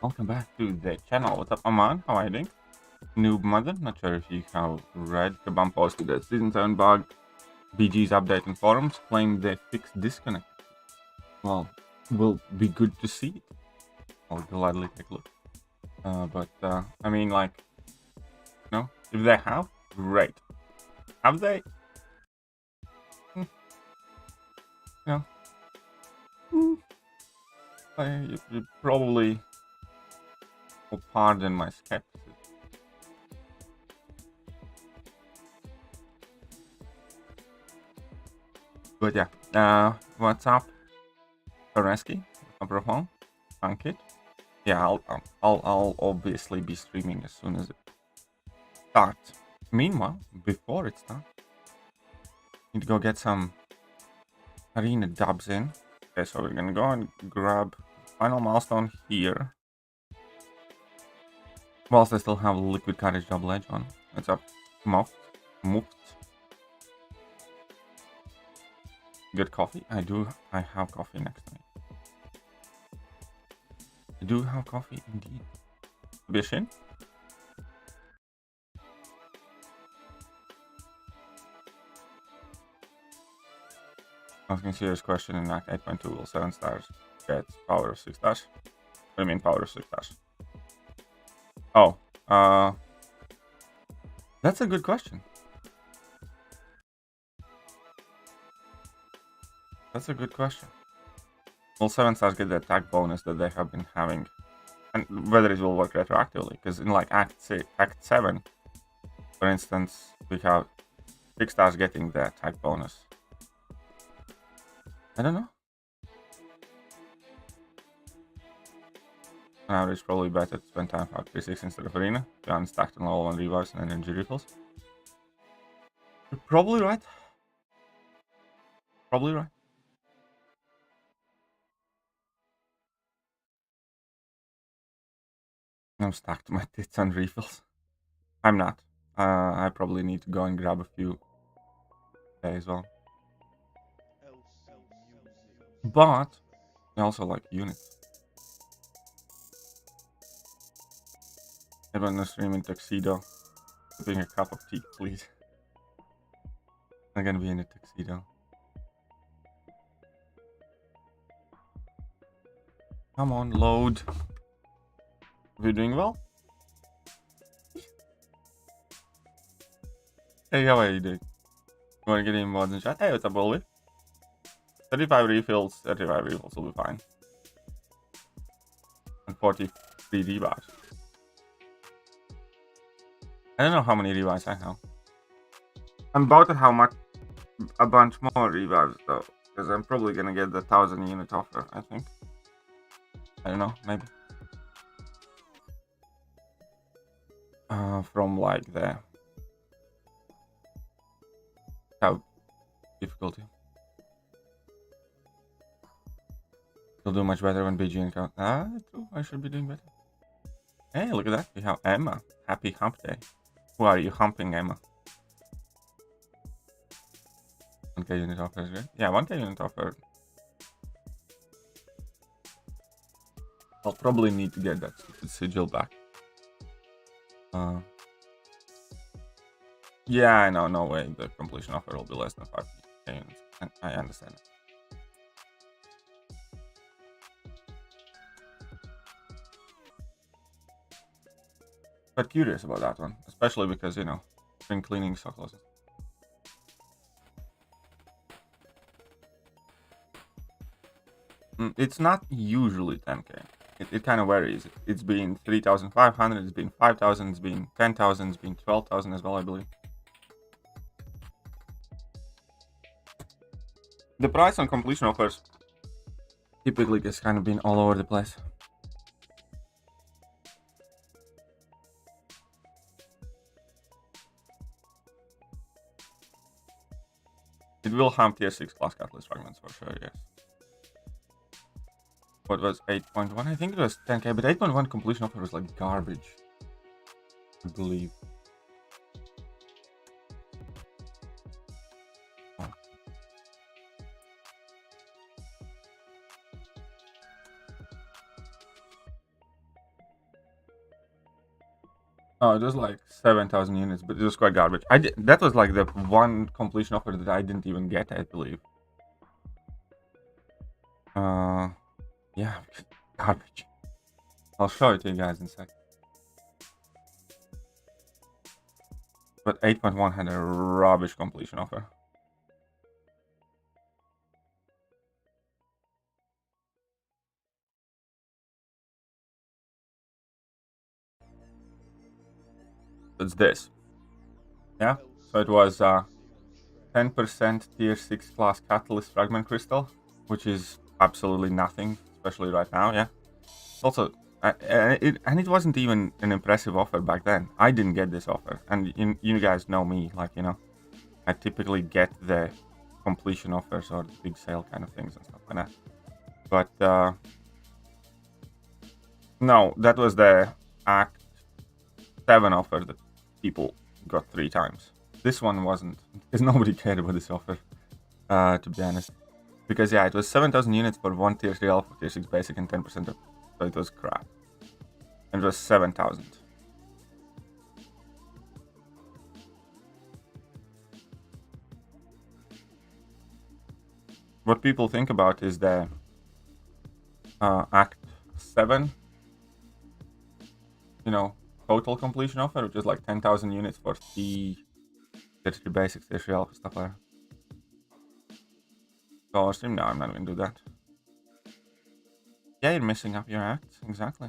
Welcome back to the channel. What's up, Aman? How are you doing? Noob Mother, not sure if you have read. Kabam posted a Season 7 bug. BG's update in forums claim they fixed disconnect. Well, will be good to see it. I'll gladly take a look. I mean, like, no, if they have, great. Have they? No. You probably will pardon my skepticism. But yeah, what's up, Pereski? Microphone, Ankit. Yeah, I'll obviously be streaming as soon as it starts. Meanwhile, before it starts, need to go get some arena dubs in. Okay, so we're gonna go and grab final milestone here. Whilst I still have liquid courage double edge on. What's up, Muft? Good coffee? I have coffee next to me. I do have coffee indeed. Bishin? Asking a serious question in Act 8.2 will 7 stars get power of 6 stars? What do you mean power of 6 stars? Oh, that's a good question. That's a good question. Will 7 stars get the attack bonus that they have been having? And whether it will work retroactively, because in like Act 7, for instance, we have 6 stars getting the attack bonus. I don't know. On average, probably better to spend time for 3-6 instead of arena. To unstacked on level 1 revives and energy refills. You're probably right. Probably right. I'm stacked my tits and refills. I'm not. I probably need to go and grab a few there as well. But I also like units. Everyone in the stream in tuxedo. Sipping a cup of tea, please. I'm gonna be in a tuxedo. Come on, load. We're doing well? Hey, how are you doing? You wanna get in more than chat? Hey, what's up, Ollie? 35 refills will be fine. And 43 revives. I don't know how many revives I have. I'm about to have a bunch more revives though, because I'm probably gonna get the 1000 unit offer, I think. I don't know, maybe. From like the difficulty. You'll do much better when BG encounter. True, I should be doing better. Hey, look at that. We have Emma. Happy hump day. Who are you humping, Emma? 1k unit offer is good. Yeah, 1k unit offer. I'll probably need to get that sigil back. Yeah, I know, no way. The completion offer will be less than 5k units. I understand it. But curious about that one, especially because, you know, spring cleaning so close. It's not usually 10k. It kind of varies. It's been 3,500, it's been 5,000, it's been 10,000, it's been 12,000 as well, I believe. The price on completion offers typically has kind of been all over the place. It will have tier 6 class catalyst fragments for sure, yes. What was 8.1? I think it was 10k, but 8.1 completion offer was like garbage, I believe. Oh. Oh, it was like 7,000 units, but it was quite garbage. That was like the one completion offer that I didn't even get, I believe. Yeah, garbage. I'll show it to you guys in a sec. But 8.1 had a rubbish completion offer. It's this. Yeah, so it was 10% tier 6 class catalyst fragment crystal, which is absolutely nothing, especially right now. Yeah. Also, it wasn't even an impressive offer back then. I didn't get this offer, and you guys know me, like, you know, I typically get the completion offers or the big sale kind of things and stuff like that. But no, that was the Act 7 offer that people got 3 times. This one wasn't, because nobody cared about this offer, to be honest. Because yeah, it was 7,000 units for 1 tier 3 alpha, tier 6 basic, and 10% of, so it was crap. And it was 7,000. What people think about is the Act 7, you know, total completion offer, which is like 10,000 units for tier 3 basics, tier 3 alpha, stuff like that. Dollar stream? No, I'm not going to do that. Yeah, you're messing up your act, exactly.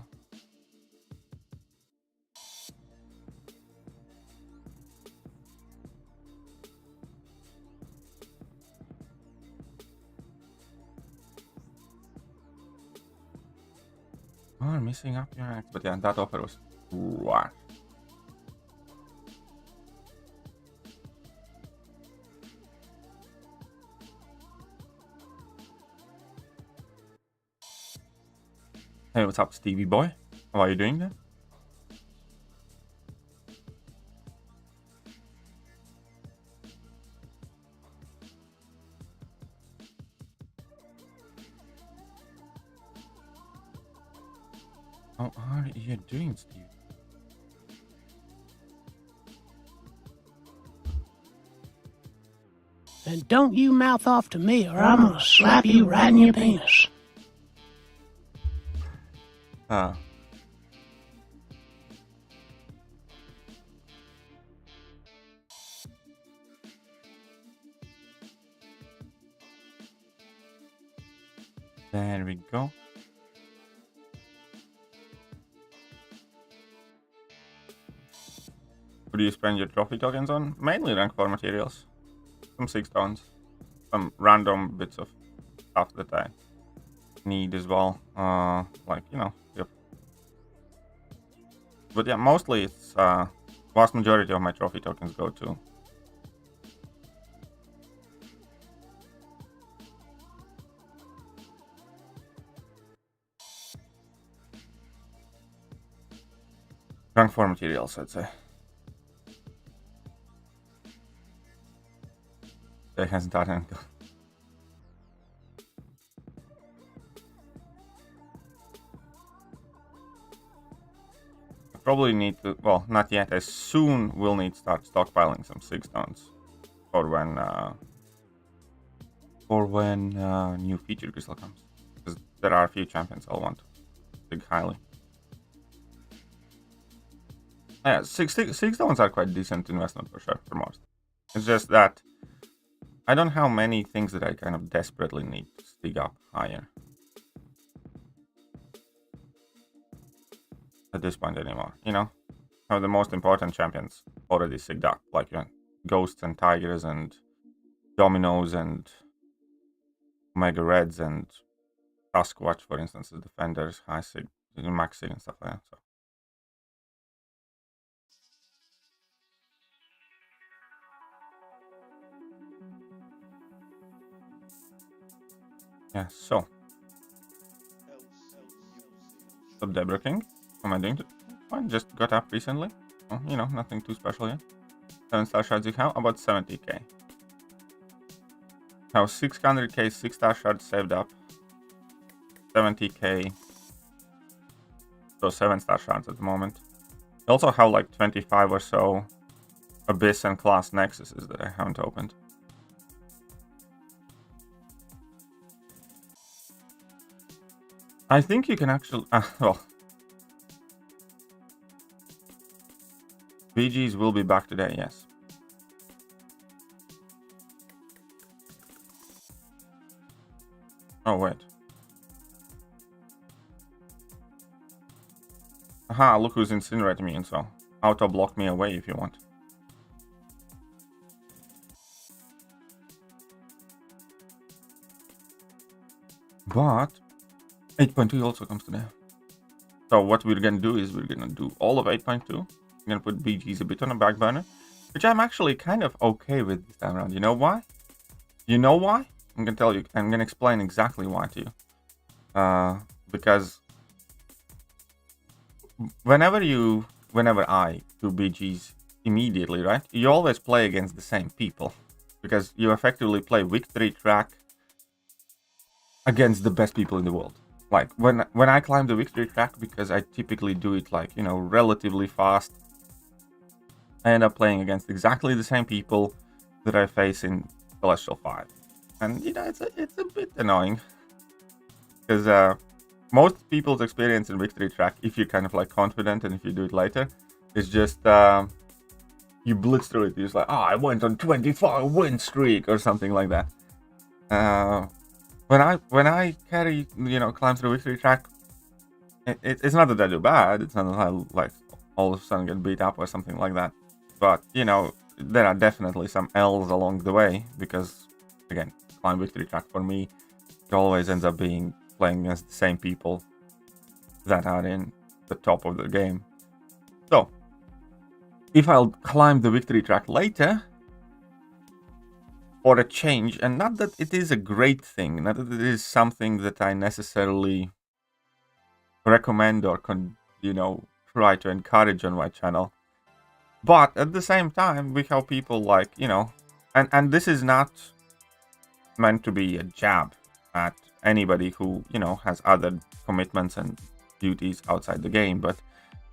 Oh, you're messing up your act. But yeah, that offer was trash. Hey, what's up, Stevie boy? How are you doing there? How are you doing, Steve? And don't you mouth off to me, or I'm gonna slap you right in your penis. There we go. What do you spend your trophy tokens on? Mainly rank 4 materials. Some 6 stones. Some random bits of stuff that I need as well. Like, you know, yep. But yeah, mostly it's vast majority of my trophy tokens go to rank 4 materials, I'd say. It hasn't done anything. I probably need to, well, not yet. I soon will need to start stockpiling some 6 stones for when new feature crystal comes. Because there are a few champions I'll want to dig highly. Yeah, six stones are quite decent investment for sure, for most. It's just that I don't have many things that I kind of desperately need to dig up higher at this point anymore, you know? Have the most important champions already sigged up, like Ghosts and Tigers and Dominos and Omega Reds and Sasquatch, for instance, as defenders, high sig, max sig and stuff like that. So. Yeah, so. So Debra King, how am I doing? Fine, just got up recently. Well, you know, nothing too special yet. 7-star shards you have, about 70k. Have 600k 6-star shards saved up. 70k. So 7-star shards at the moment. I also have like 25 or so Abyss and Class Nexuses that I haven't opened. I think you can actually... well... BGs will be back today, yes. Oh, wait. Aha, look who's incinerating me, and so auto-block me away if you want. But 8.2 also comes today. So what we're gonna do is we're gonna do all of 8.2. We're gonna put BGs a bit on a back burner, which I'm actually kind of okay with this time around. You know why? You know why? I'm gonna tell you. I'm gonna explain exactly why to you. Because whenever I do BGs immediately, right? You always play against the same people, because you effectively play victory track against the best people in the world. Like when I climb the victory track, because I typically do it like, you know, relatively fast, I end up playing against exactly the same people that I face in Celestial 5. And, you know, it's a bit annoying. Because most people's experience in victory track, if you're kind of like confident and if you do it later, is just you blitz through it. You're just like, oh, I went on 25 win streak or something like that. When I carry, you know, climb through victory track, it's not that I do bad. It's not that I like all of a sudden get beat up or something like that. But, you know, there are definitely some L's along the way, because, again, climb victory track for me, it always ends up being playing against the same people that are in the top of the game. So, if I'll climb the victory track later, for a change, and not that it is a great thing, not that it is something that I necessarily recommend or you know, try to encourage on my channel, but at the same time, we have people like, you know, and this is not meant to be a jab at anybody who, you know, has other commitments and duties outside the game, but,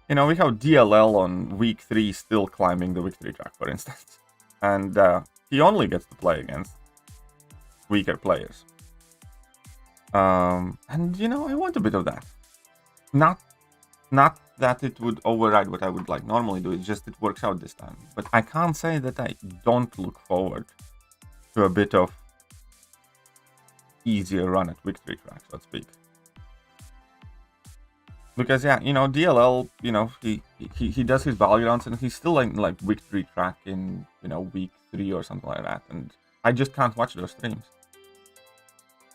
you know, we have DLL on week 3 still climbing the victory track, for instance, and he only gets to play against weaker players. And, you know, I want a bit of that. Not that it would override what I would like normally do, it's just it works out this time. But I can't say that I don't look forward to a bit of easier run at victory track, so to speak. Because, yeah, you know, DLL, you know, he does his Battlegrounds and he's still in, like, victory track in, you know, week 3 or something like that. And I just can't watch those streams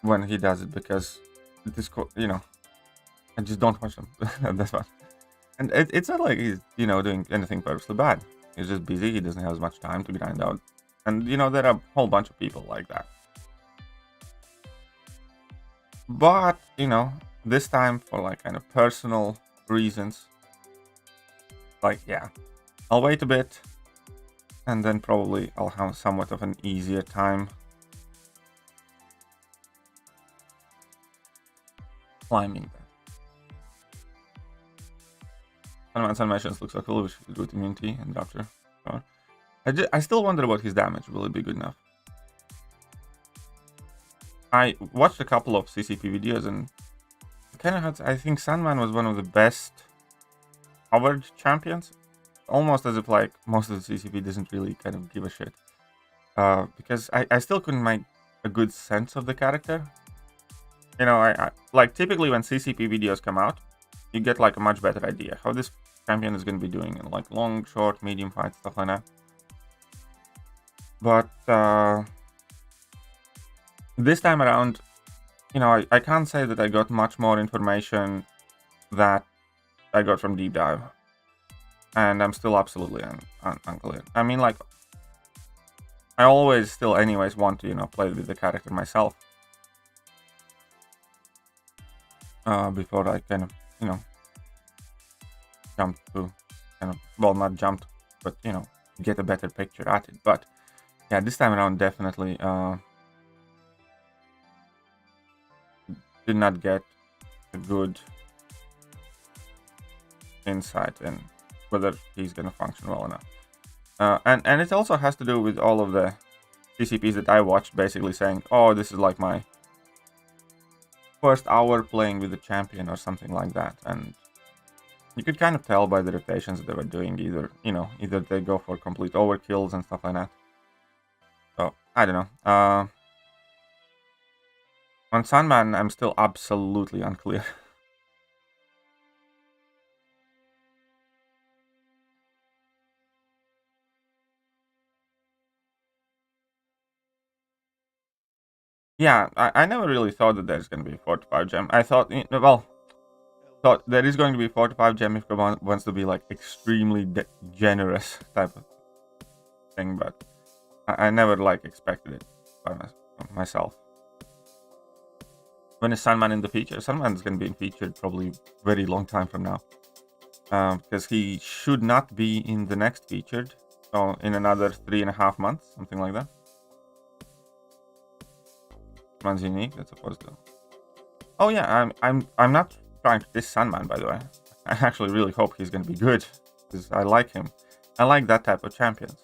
when he does it, because it is, you know, I just don't watch them. That's fine. And it's not like he's, you know, doing anything purposely bad. He's just busy. He doesn't have as much time to grind out. And, you know, there are a whole bunch of people like that. But, you know, this time for, like, kind of personal reasons, like, yeah, I'll wait a bit. And then probably I'll have somewhat of an easier time climbing that. Sandman's animations looks so cool, which is good immunity and rapture. I still wonder about his damage. Will it be good enough? I watched a couple of CCP videos and kind of had, I think Sandman was one of the best coverage champions. Almost as if like most of the CCP doesn't really kind of give a shit. Because I still couldn't make a good sense of the character. You know, I like typically when CCP videos come out, you get like a much better idea how this champion is going to be doing in like long, short, medium fights, stuff like that. But this time around, you know, I can't say that I got much more information that I got from Deep Dive. And I'm still absolutely unclear. I mean, like, I always still anyways want to, you know, play with the character myself. Before I kind of, you know, jump to, kind of, well, not jump, but, you know, get a better picture at it. But, yeah, this time around definitely did not get a good insight in whether he's gonna function well enough. And it also has to do with all of the CCPs that I watched basically saying, oh, this is like my first hour playing with the champion or something like that. And you could kind of tell by the rotations that they were doing, either they go for complete overkills and stuff like that. So, I don't know. On Sandman, I'm still absolutely unclear. Yeah, I never really thought that there's going to be 4 to 5 gem. I thought, thought there is going to be 4 to 5 gem if Gabon wants to be like extremely generous type of thing, but I never like expected it by myself. When is Sandman in the feature? Sandman's going to be featured probably very long time from now, because he should not be in the next featured, so in another 3.5 months, something like that. One's unique, that's supposed to. Oh yeah, I'm not trying to diss Sandman, by the way. I actually really hope he's gonna be good, because I like him. I like that type of champions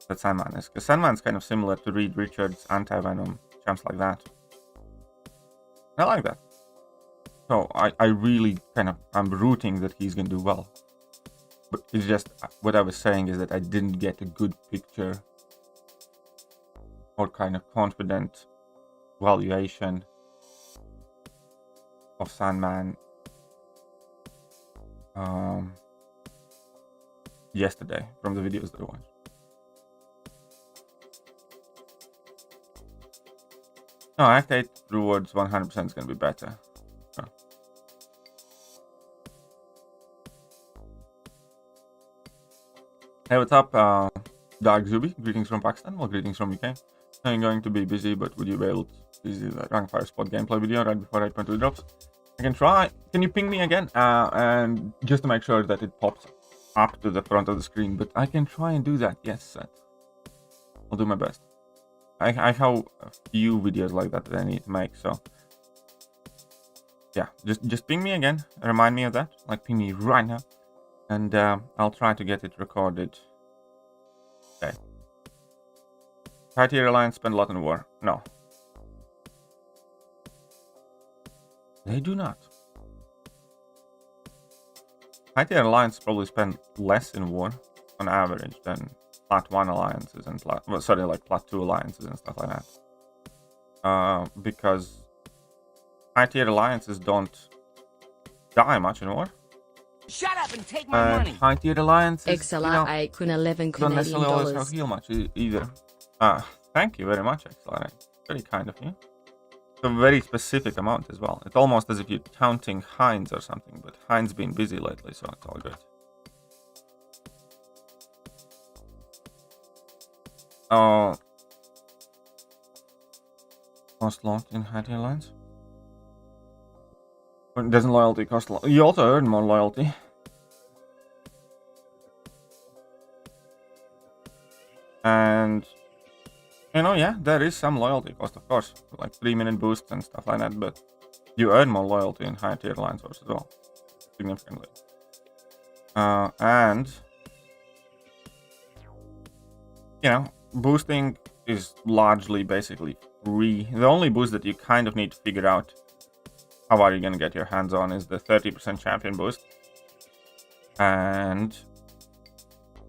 that Sandman is, because Sandman's kind of similar to Reed Richards, Anti-Venom, champs like that. I like that. So I really I'm rooting that he's gonna do well. But it's just, what I was saying is that I didn't get a good picture or kind of confident valuation of Sandman yesterday from the videos that I watched. No, Act 8 rewards 100% is going to be better. So. Hey, what's up, Dark Zubi? Greetings from Pakistan. Well, greetings from UK. I'm going to be busy, but would you be able to see the rank fire spot gameplay video right before 8.2 drops? I can try. Can you ping me again? And just to make sure that it pops up to the front of the screen, but I can try and do that. Yes, I'll do my best. I have a few videos like that I need to make, so yeah, just ping me again. Remind me of that. Like, ping me right now, and I'll try to get it recorded. Okay. High tier alliance spend a lot in war. No. They do not. High tier alliance probably spend less in war on average than Plat 1 alliances and Plat 2 alliances and stuff like that. Because high tier alliances don't die much in war. Shut up and take my money. High tier alliances XLR8 kun 11 don't necessarily always $11. heal much either. Thank you very much, XLR8. Very kind of you. It's a very specific amount as well. It's almost as if you're counting Heinz or something, but Heinz been busy lately, so it's all good. Oh, cost locked in high tier lines. Doesn't loyalty cost lock? You also earn more loyalty. And yeah, there is some loyalty cost, of course, like 3-minute boosts and stuff like that, but you earn more loyalty in higher tier lines as well, significantly. And boosting is largely basically free. The only boost that you kind of need to figure out how are you going to get your hands on is the 30% champion boost, and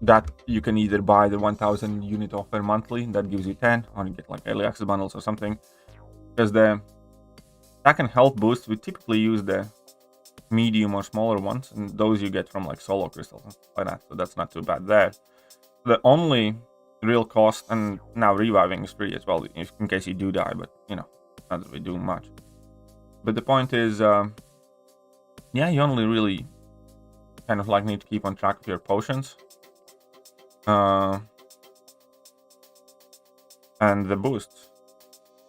that you can either buy the 1000 unit offer monthly, that gives you 10, or you get like early access bundles or something, because that can help boost. We typically use the medium or smaller ones, and those you get from like solo crystals and stuff like that, so that's not too bad there. The only real cost, and now reviving is free as well in case you do die, but not that we do much. But the point is, yeah, you only really kind of like need to keep on track of your potions. And the boosts.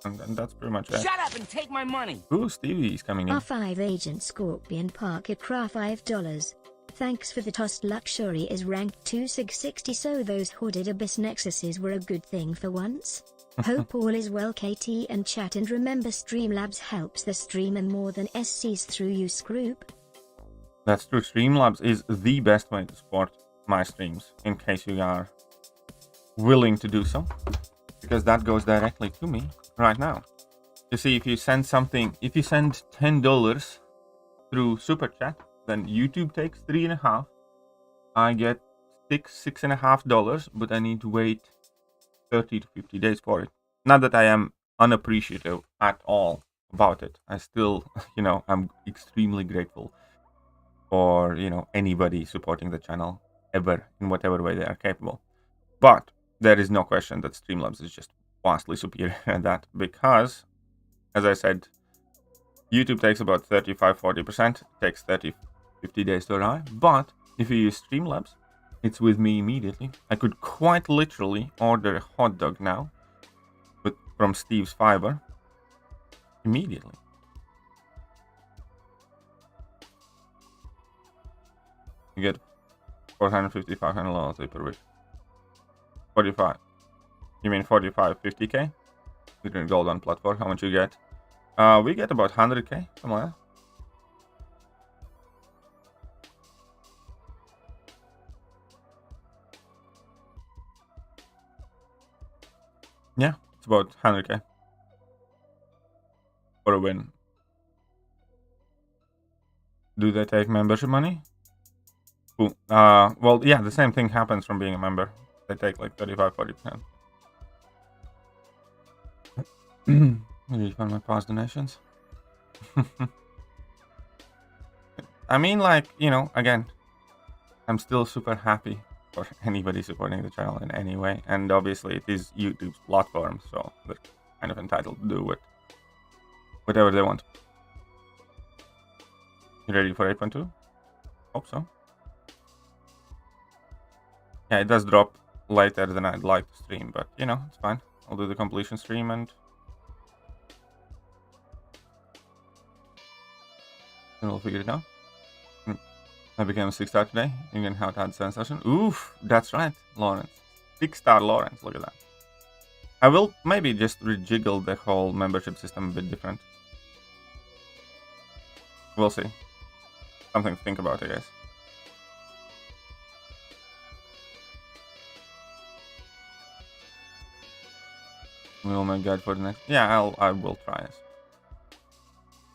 And that's pretty much it. Shut up and take my money! Ooh, Stevie's coming in. R5 Agent Scorpion Parker Cra $5. Thanks for the toast. Luxury is ranked 2660, so those hooded Abyss Nexuses were a good thing for once. Hope all is well, KT and chat, and remember Streamlabs helps the streamer more than SCs through you, Scroop. That's true. Streamlabs is the best way to support my streams, in case you are willing to do so, because that goes directly to me right now. You see, if you send something, if you send $10 through Super Chat, then YouTube takes $3.5. I get $6.5, but I need to wait 30 to 50 days for it. Not that I am unappreciative at all about it. I still, I'm extremely grateful for, anybody supporting the channel ever in whatever way they are capable. But there is no question that Streamlabs is just vastly superior at that, because, as I said, YouTube takes about 35-40%, takes 30-50 days to arrive. But if you use Streamlabs, it's with me immediately. I could quite literally order a hot dog now from Steve's Fiber immediately. You get 450, 500 loyalty per week. 45. You mean 45, 50k? You can gold on platform. How much you get? We get about 100k, something like that. Yeah, it's about 100k for a win. Do they take membership money? Cool. Well, yeah, the same thing happens from being a member. They take like 35-40%. Refund my past donations. I mean, like, again, I'm still super happy for anybody supporting the channel in any way, and obviously it is YouTube's platform, so they're kind of entitled to do whatever they want. You ready for 8.2? Hope so. Yeah, it does drop later than I'd like to stream, but it's fine. I'll do the completion stream and we'll figure it out. I became a 6-star today. You can have had 7 session. Oof, that's right, Lawrence. 6-star Lawrence, look at that. I will maybe just rejiggle the whole membership system a bit different. We'll see. Something to think about, I guess. We'll make guide for the next. Yeah, I will try it.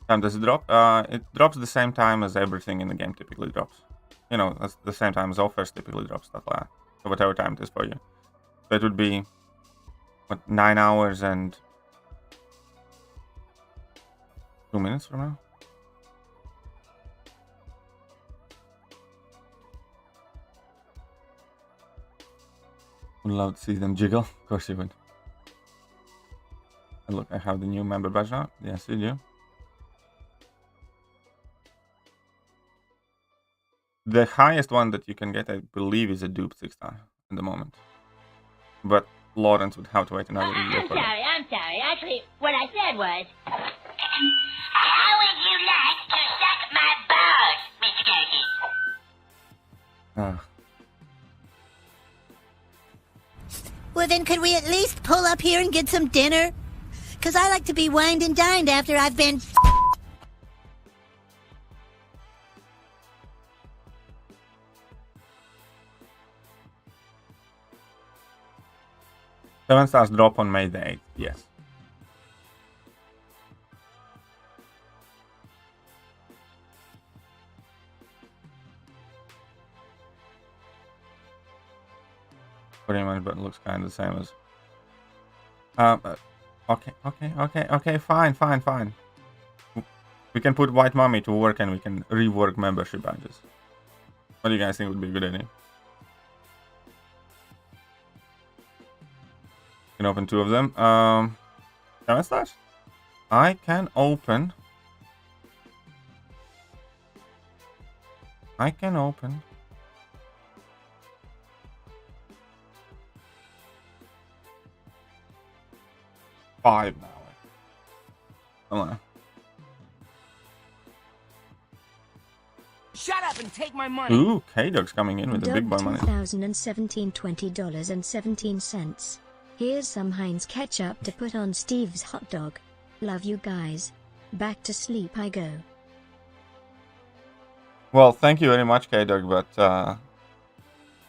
Time does it drop? It drops the same time as everything in the game typically drops. That's the same time as offers typically drop, stuff like that. So whatever time it is for you. So it would be, 9 hours and 2 minutes from now? Would love to see them jiggle. Of course you would. And look, I have the new member badge now. Yes, you do. The highest one that you can get, I believe, is a duped 6-star at the moment. But Lawrence would have to wait another year for that. I'm sorry. Actually, what I said was, how would you like to suck my balls, Mr. Turkey? Well, then could we at least pull up here and get some dinner? Because I like to be wined and dined after I've been... Seven stars drop on May the 8th, yes. Pretty much, but it looks kind of the same as... Okay, fine. We can put White Mummy to work and we can rework membership badges. What do you guys think would be a good idea? Can open 2 of them. 7 stars? I can open 5 now. Come on. Shut up and take my money. Ooh, K-Dog's coming in with the big boy money. 2017 $20.17. Here's some Heinz ketchup to put on Steve's hot dog. Love you guys. Back to sleep I go. Well, thank you very much, K-Dog, but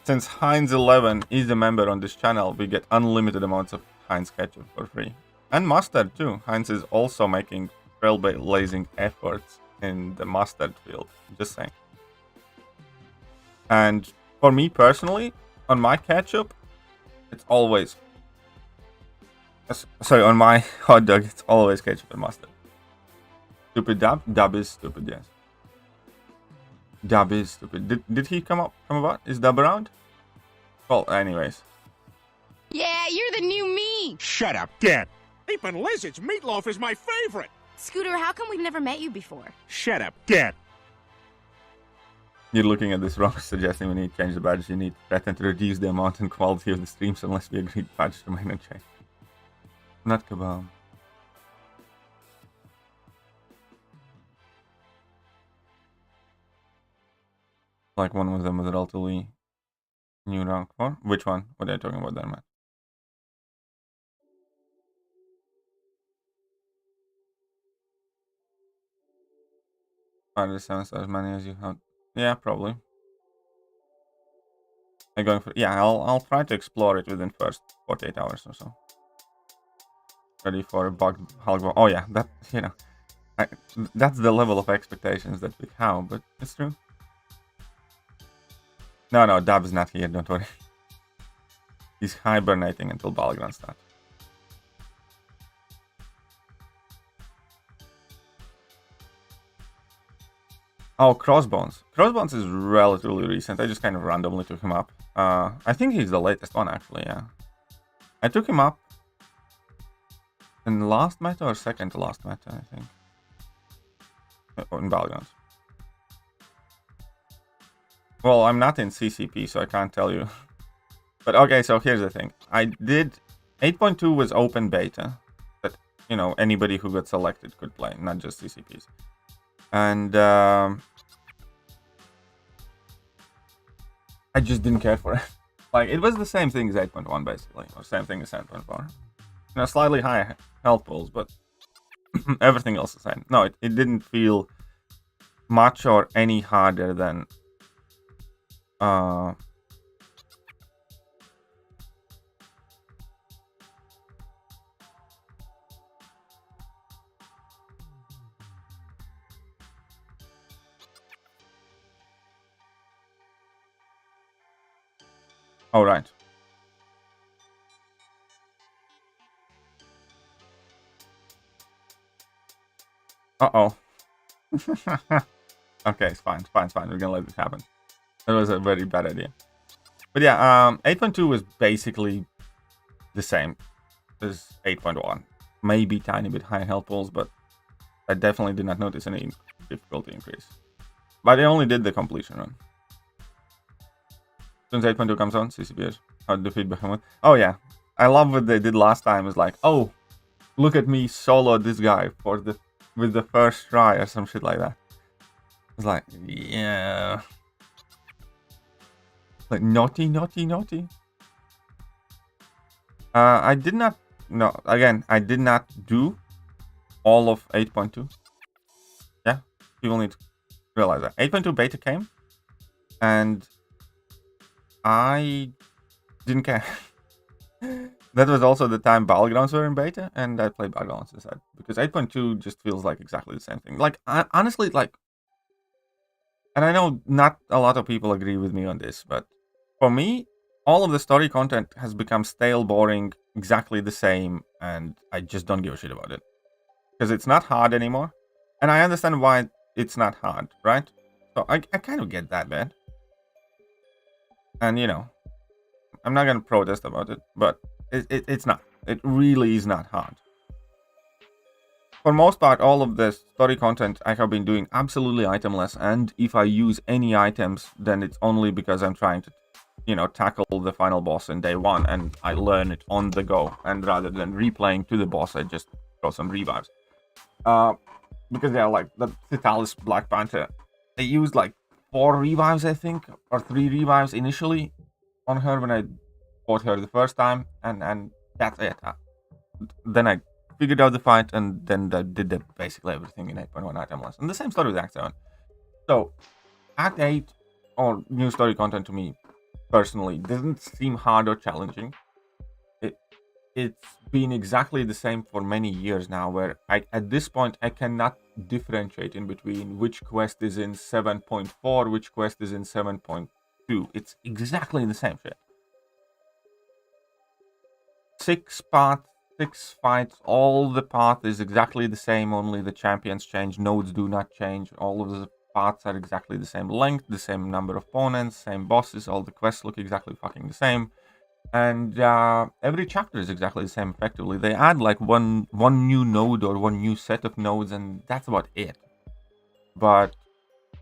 since Heinz11 is a member on this channel, we get unlimited amounts of Heinz ketchup for free. And mustard too. Heinz is also making trailblazing efforts in the mustard field. Just saying. And for me personally, on my ketchup, it's always... Sorry, on my hot dog, it's always ketchup and mustard. Stupid Dab? Dab is stupid, yes. Dab is stupid. Did he come about? Is Dab around? Well, anyways. Yeah, you're the new me! Shut up, get. Apin' Lizard's meatloaf is my favorite. Scooter, how come we've never met you before? Shut up, get. You're looking at this wrong, suggesting we need to change the badge. You need to threaten to reduce the amount and quality of the streams unless we agree the badge remain unchanged. Not kebab. Like one of them was relatively new rank for. Which one? What are you talking about there, man? Are the 7 stars as many as you have? Yeah, probably. I'm going for... Yeah, I'll try to explore it within first 48 hours or so. Ready for a bug Hulk. Oh yeah, that, you know, that's the level of expectations that we have, but it's true. No, Dab's not here, don't worry. He's hibernating until Battlegrounds start. Oh, Crossbones. Crossbones is relatively recent. I just kind of randomly took him up. I think he's the latest one, actually, yeah. I took him up in last meta or second to last meta, I think. In Battlegrounds. Well, I'm not in CCP, so I can't tell you. But okay, so here's the thing. I did... 8.2 was open beta. That, you know, anybody who got selected could play, not just CCPs. And I just didn't care for it. Like, it was the same thing as 8.1, basically. Or same thing as 7.4. You know, slightly higher health pools, but everything else the same. No, it didn't feel much or any harder than... Oh, right. Uh-oh. Okay, it's fine. We're gonna let this happen. That was a very bad idea. But yeah, 8.2 was basically the same as 8.1. Maybe tiny bit higher health pools, but I definitely did not notice any difficulty increase. But I only did the completion run. As soon as 8.2 comes on, CCPs, how to defeat Behemoth. Oh yeah, I love what they did last time. It's like, oh, look at me solo this guy with the first try or some shit like that. It's like, yeah. Like, naughty. I did not... No, again, I did not do all of 8.2. Yeah, people need to realize that. 8.2 beta came, and I didn't care. That was also the time Battlegrounds were in beta, and I played Battlegrounds instead. Because 8.2 just feels like exactly the same thing. Like, honestly, like... And I know not a lot of people agree with me on this, but for me, all of the story content has become stale, boring, exactly the same, and I just don't give a shit about it. Because it's not hard anymore, and I understand why it's not hard, right? So I kind of get that, man. And, you know, I'm not going to protest about it, but it's not. It really is not hard. For most part, all of the story content I have been doing absolutely itemless, and if I use any items, then it's only because I'm trying to, you know, tackle the final boss in day one, and I learn it on the go, and rather than replaying to the boss, I just throw some revives. Because yeah, like the Thetalis Black Panther, I used like 4 revives, I think, or 3 revives initially on her when I fought her the first time, and that's it. Then I figured out the fight, and then I did basically everything in 8.1 itemless. And the same story with Act 7. So, Act 8 or new story content to me personally doesn't seem hard or challenging. It's been exactly the same for many years now, where at this point I cannot differentiate in between which quest is in 7.4, which quest is in 7.2. It's exactly the same shit. 6 paths, 6 fights, all the path is exactly the same, only the champions change, nodes do not change, all of the paths are exactly the same length, the same number of opponents, same bosses, all the quests look exactly fucking the same. And every chapter is exactly the same effectively. They add like one new node or one new set of nodes, and that's about it. But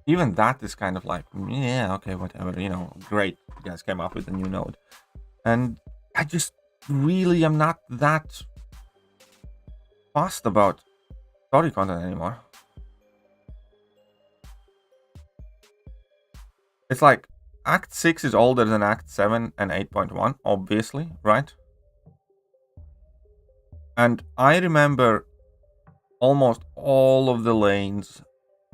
even that is kind of like, yeah, okay, whatever, you know, great, you guys came up with a new node. And I just really am not that fussed about story content anymore. It's like Act 6 is older than Act 7 and 8.1, obviously, right? And I remember almost all of the lanes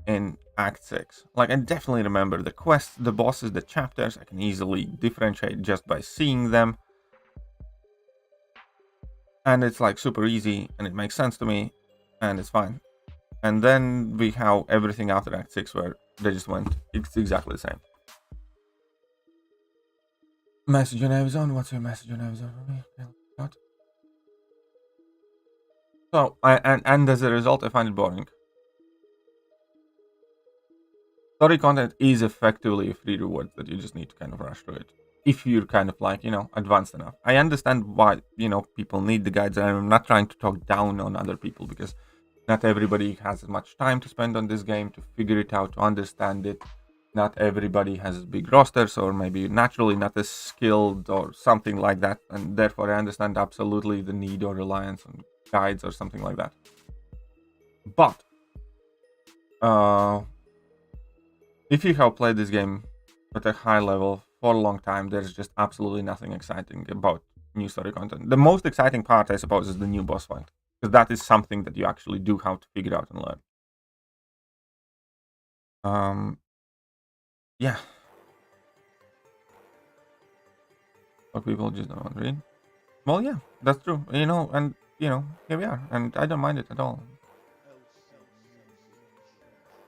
in Act 6. Like, I definitely remember the quests, the bosses, the chapters. I can easily differentiate just by seeing them. And it's like super easy, and it makes sense to me, and it's fine. And then we have everything after Act 6 where they just went, it's exactly the same. Message on Evizone. What's your message on Evizone for me? What? So, and as a result, I find it boring. Story content is effectively a free reward that you just need to kind of rush through it. If you're kind of like, you know, advanced enough. I understand why, you know, people need the guides, and I'm not trying to talk down on other people, because not everybody has as much time to spend on this game to figure it out, to understand it. Not everybody has big rosters, or maybe naturally not as skilled or something like that, and therefore I understand absolutely the need or reliance on guides or something like that. But if you have played this game at a high level for a long time, there's just absolutely nothing exciting about new story content. The most exciting part, I suppose, is the new boss fight, because that is something that you actually do have to figure out and learn. Yeah. But people just don't want to read. Well, yeah, that's true. You know, and, you know, here we are. And I don't mind it at all.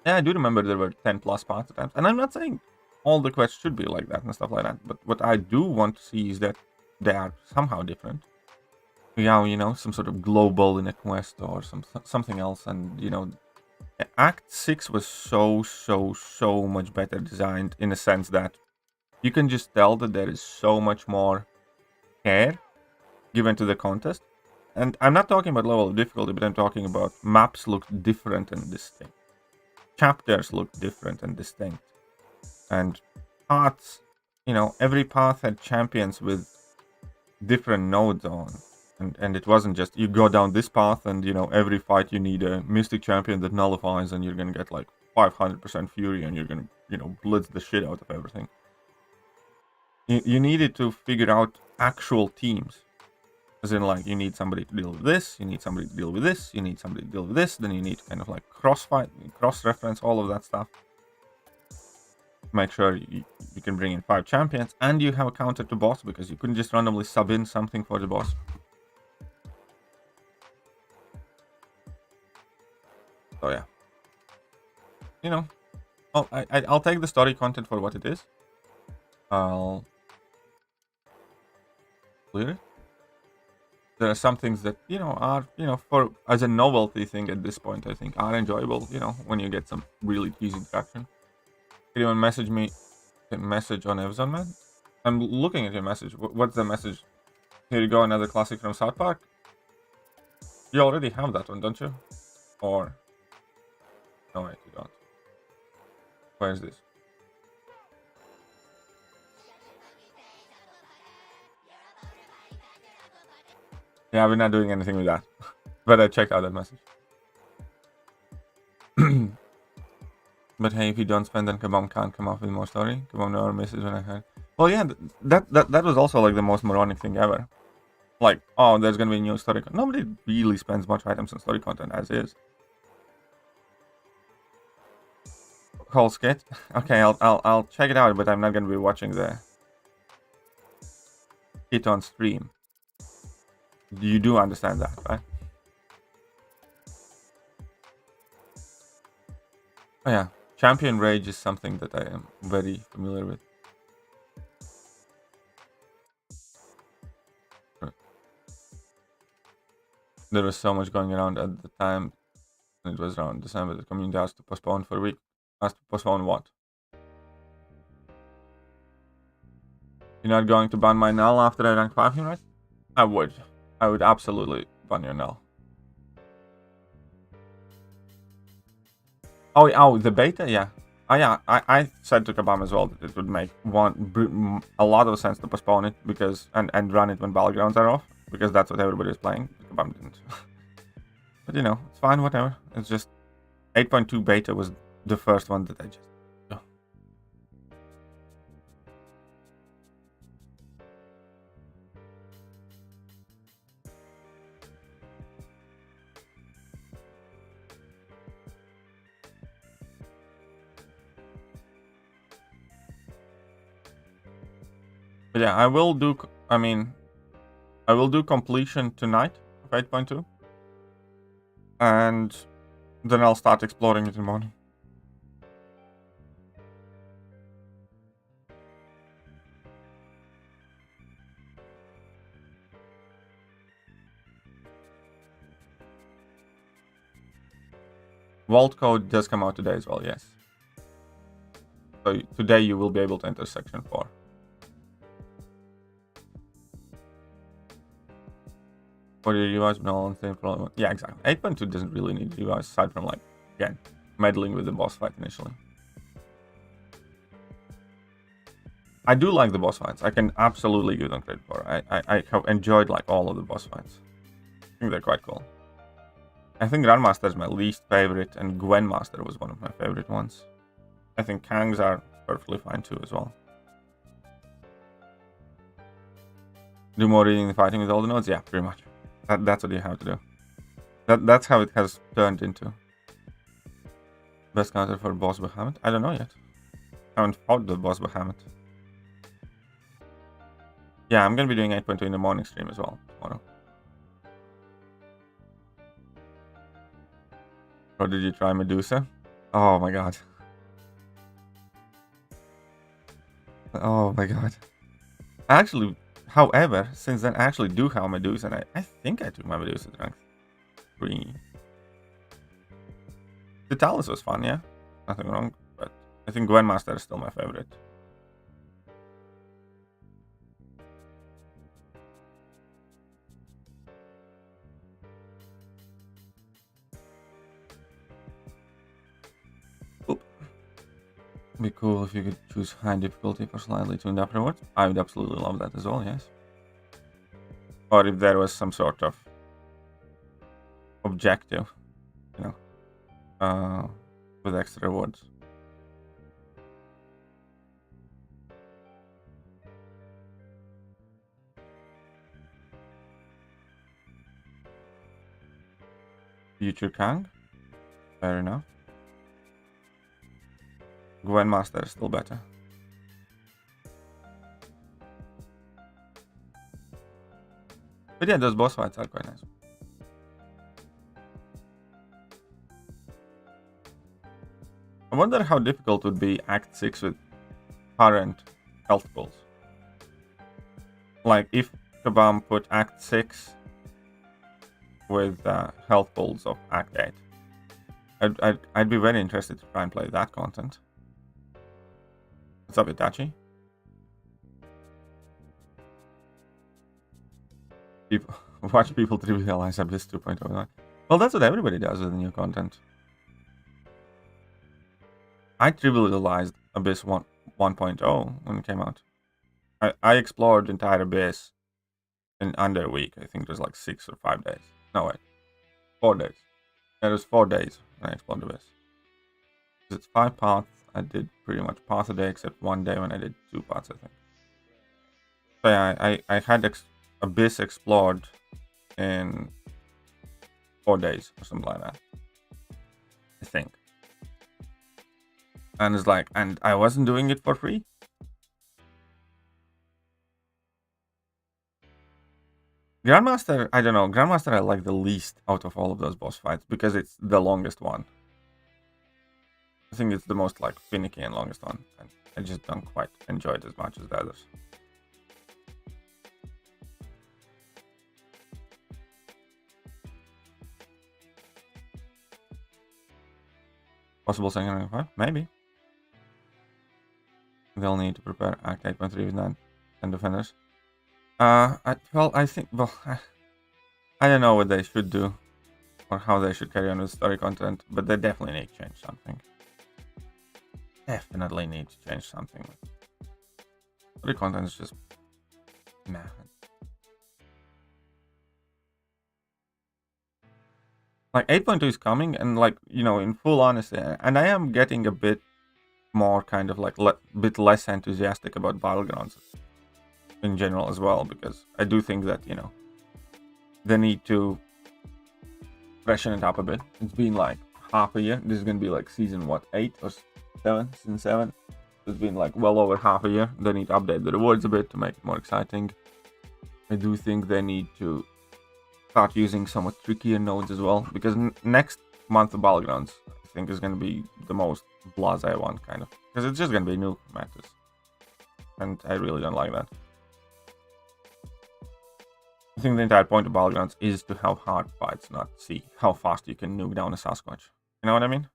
Yeah, I do remember there were 10 plus parts at times. And I'm not saying all the quests should be like that and stuff like that. But what I do want to see is that they are somehow different. Yeah, you know, some sort of global in a quest or something else. And, you know, Act 6 was so much better designed, in a sense that you can just tell that there is so much more care given to the contest. And I'm not talking about level of difficulty, but I'm talking about maps look different and distinct. Chapters look different and distinct. And paths, you know, every path had champions with different nodes on. And it wasn't just you go down this path and, you know, every fight you need a mystic champion that nullifies, and you're gonna get like 500% fury, and you're gonna, you know, blitz the shit out of everything. You needed to figure out actual teams. As in, like, you need somebody to deal with this, you need somebody to deal with this, you need somebody to deal with this, then you need to kind of like cross-fight, cross-reference, all of that stuff. Make sure you can bring in 5 champions, and you have a counter to boss, because you couldn't just randomly sub in something for the boss. So yeah, you know, I'll take the story content for what it is. I'll clear it. There are some things that, you know, are, you know, for as a novelty thing at this point, I think are enjoyable, you know, when you get some really easy traction. Anyone message me a message on Evizone, man? I'm looking at your message. What's the message? Here you go, another classic from South Park. You already have that one, don't you? Or no, wait, you don't. Where is this? Yeah, we're not doing anything with that. But I checked out that message. But hey, if you don't spend, then Kabam can't come up with more story. Kabam never misses when I heard. Well, yeah, that was also like the most moronic thing ever. Like, oh, there's gonna be new story content. Nobody really spends much items on story content as is. Call skit. Okay, I'll check it out, but I'm not gonna be watching the skit on stream. You do understand that, right? Oh yeah, Champion Rage is something that I am very familiar with. There was so much going around at the time. It was around December. The community asked to postpone for a week. Asked to postpone what? You're not going to ban my null after I rank 5 him, right? I would. I would absolutely ban your null. Oh, the beta? Yeah. Oh, yeah. I said to Kabam as well that it would make a lot of sense to postpone it because and run it when Battlegrounds are off because that's what everybody is playing. Kabam didn't. But you know, it's fine, whatever. It's just 8.2 beta was the first one that I just... Oh. But yeah, I will do completion tonight of 8.2. And then I'll start exploring it in the morning. Vault code does come out today as well, yes. So today you will be able to enter section 4. For your UIs, no one thing for yeah, exactly. 8.2 doesn't really need UIs aside from like again meddling with the boss fight initially. I do like the boss fights. I can absolutely give them credit for. I have enjoyed like all of the boss fights. I think they're quite cool. I think Grandmaster is my least favorite, and Gwen Master was one of my favorite ones. I think Kangs are perfectly fine too as well. Do more reading and fighting with all the nodes? Yeah, pretty much. That's what you have to do. That's how it has turned into. Best counter for boss Bahamut? I don't know yet. I haven't fought the boss Bahamut. Yeah, I'm gonna be doing 8.2 in the morning stream as well tomorrow. Or did you try Medusa? Oh my god. Oh my god. Actually, however, since then I actually do have Medusa, and I think I took my Medusa to rank 3. The Talus was fun, yeah. Nothing wrong, but I think Gwen Master is still my favorite. Be cool if you could choose high difficulty for slightly tuned up rewards. I would absolutely love that as well, yes. Or if there was some sort of objective, you know, with extra rewards. Future Kang? Fair enough. Gwen Master is still better. But yeah, those boss fights are quite nice. I wonder how difficult would be Act 6 with current health pools. Like if Kabam put Act 6 with health pools of Act 8. I'd be very interested to try and play that content. What's up, Itachi? Watch people trivialize Abyss 2.0. Well, that's what everybody does with the new content. I trivialized Abyss 1.0 when it came out. I explored the entire Abyss in under a week. I think it was like 6 or 5 days. No, wait. 4 days. It was 4 days when I explored Abyss. It's 5 parts. I did pretty much pass a day except one day when I did 2 parts, I think. So yeah, I had Abyss explored in 4 days or something like that. I think. And it's like, and I wasn't doing it for free. Grandmaster, I don't know. Grandmaster I like the least out of all of those boss fights because it's the longest one. I think it's the most like finicky and longest one. And I just don't quite enjoy it as much as the others. Possible second fight? Maybe. They'll need to prepare Act 8.3 with 9 and defenders. I don't know what they should do or how they should carry on with story content, but they definitely need to change something. Definitely need to change something. Story content is just meh. Like 8.2 is coming, and like, you know, in full honesty, and I am getting a bit more kind of like bit less enthusiastic about Battlegrounds in general as well, because I do think that, you know, they need to freshen it up a bit. It's been like half a year. This is gonna be like season what, 8 or 7? Season 7. It's been like well over half a year. They need to update the rewards a bit to make it more exciting. I do think they need to start using somewhat trickier nodes as well, because next month of Battlegrounds I think is going to be the most blasé one, kind of, because it's just going to be new matters, and I really don't like that. I think the entire point of Battlegrounds is to have hard fights, not see how fast you can nuke down a Sasquatch. You know what I mean?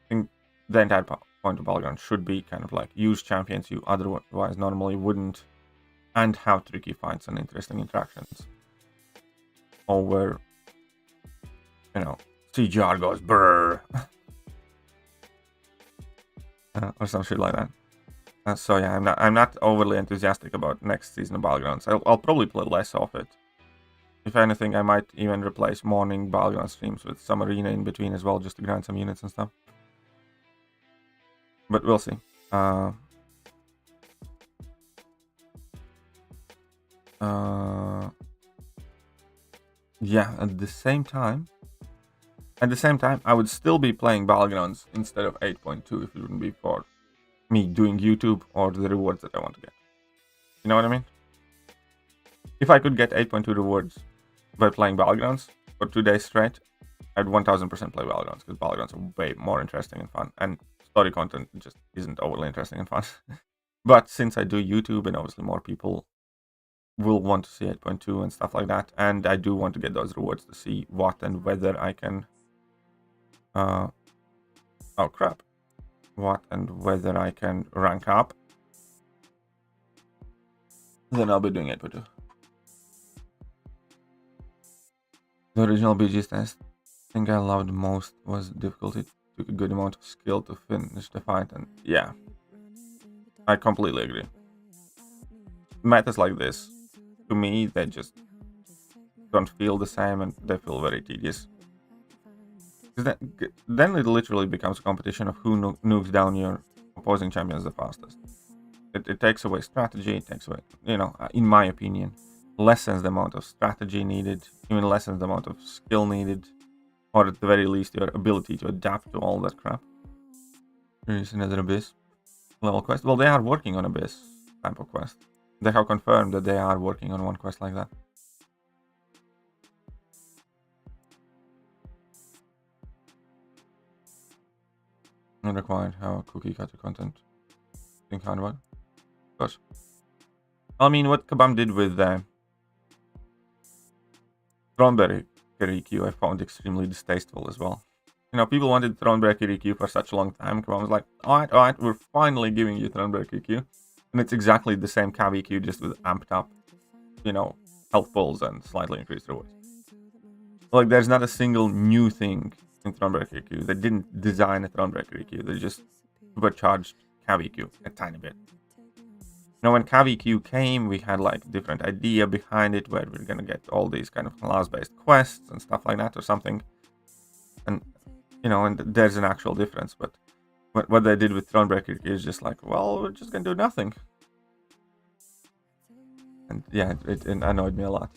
I think the entire point of Battlegrounds should be kind of like use champions you otherwise normally wouldn't, and have tricky fights and interesting interactions. Over, you know, CGR goes brrr, or some shit like that. So yeah, I'm not overly enthusiastic about next season of Battlegrounds. I'll probably play less of it. If anything, I might even replace morning Battlegrounds streams with some arena in between as well, just to grind some units and stuff. But we'll see. Yeah, at the same time, I would still be playing Battlegrounds instead of 8.2 if it wouldn't be for me doing YouTube or the rewards that I want to get. You know what I mean? If I could get 8.2 rewards by playing Battlegrounds for 2 days straight, I'd 1000% play Battlegrounds, because Battlegrounds are way more interesting and fun, and story content just isn't overly interesting and fun. But since I do YouTube, and obviously more people will want to see 8.2 and stuff like that, and I do want to get those rewards to see what and whether I can what and whether I can rank up, then I'll be doing 8.2. The original BG test thing I loved most was difficulty. It took a good amount of skill to finish the fight, and yeah, I completely agree. Matters like this, to me, they just don't feel the same, and they feel very tedious. Then it literally becomes a competition of who nukes down your opposing champions the fastest. It takes away strategy, it takes away, you know, in my opinion, lessens the amount of strategy needed, even lessens the amount of skill needed, or at the very least your ability to adapt to all that crap. Here is another Abyss level quest. Well, they are working on Abyss type of quest. They have confirmed that they are working on one quest like that. Not required. How cookie cutter content. Think hard about. Of course. I mean, what Kabam did with Throneberry Kirikyu, I found extremely distasteful as well. You know, people wanted Throneberry Kirikyu for such a long time. Kabam was like, alright, we're finally giving you Throneberry Kirikyu. And it's exactly the same KBQ, just with amped up, you know, health pulls and slightly increased rewards. Like, there's not a single new thing in Throneberry Kirikyu. They didn't design a Throneberry Kirikyu. They just supercharged KBQ a tiny bit. Now, when KBQ came, we had like a different idea behind it, where we're gonna get all these kind of class-based quests and stuff like that or something. And, you know, and there's an actual difference, but what they did with Thronebreaker is just like, well, we're just gonna do nothing. And yeah, it annoyed me a lot.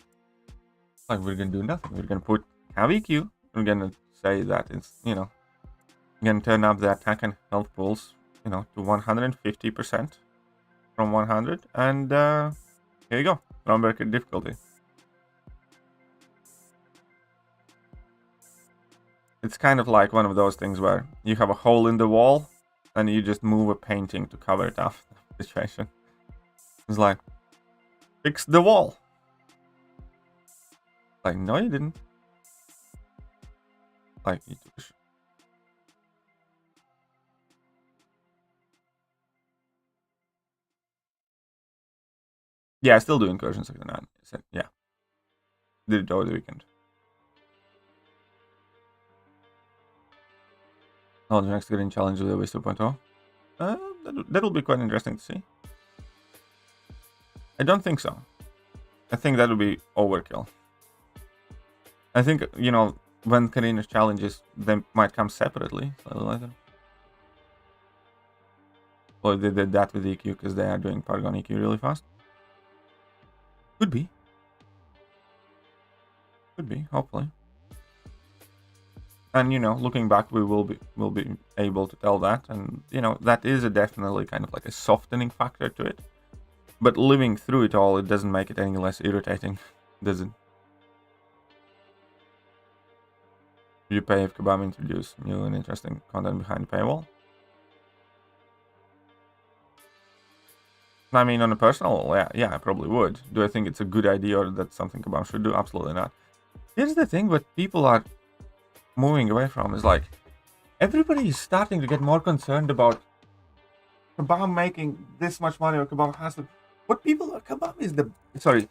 Like, we're gonna do nothing. We're gonna put KBQ. We're gonna say that it's, you know, can turn up the attack and health pools, you know, to 150% from 100, and here you go, Thronebreaker difficulty. It's kind of like one of those things where you have a hole in the wall, and you just move a painting to cover it up. Situation. It's like, fix the wall. Like, no, you didn't. Like, you took a yeah, I still do incursions like that. So, yeah. Did it over the weekend. Oh, the next getting challenge with the Waste 2.0. That'll be quite interesting to see. I don't think so. I think that'll be overkill. I think, you know, when Karina's challenges, they might come separately slightly later. Or they did that with EQ because they are doing Paragon EQ really fast. Could be. Could be, hopefully. And, you know, looking back, we will be able to tell that. And, you know, that is definitely kind of like a softening factor to it. But living through it all, it doesn't make it any less irritating, does it? You pay if Kabam introduce new and interesting content behind the paywall? I mean, on a personal level, yeah, I probably would. Do I think it's a good idea or that's something Kabam should do? Absolutely not. Here's the thing, what people are moving away from is like, everybody is starting to get more concerned about Kabam making this much money or Kabam has to... What people are... Kabam is the... Sorry,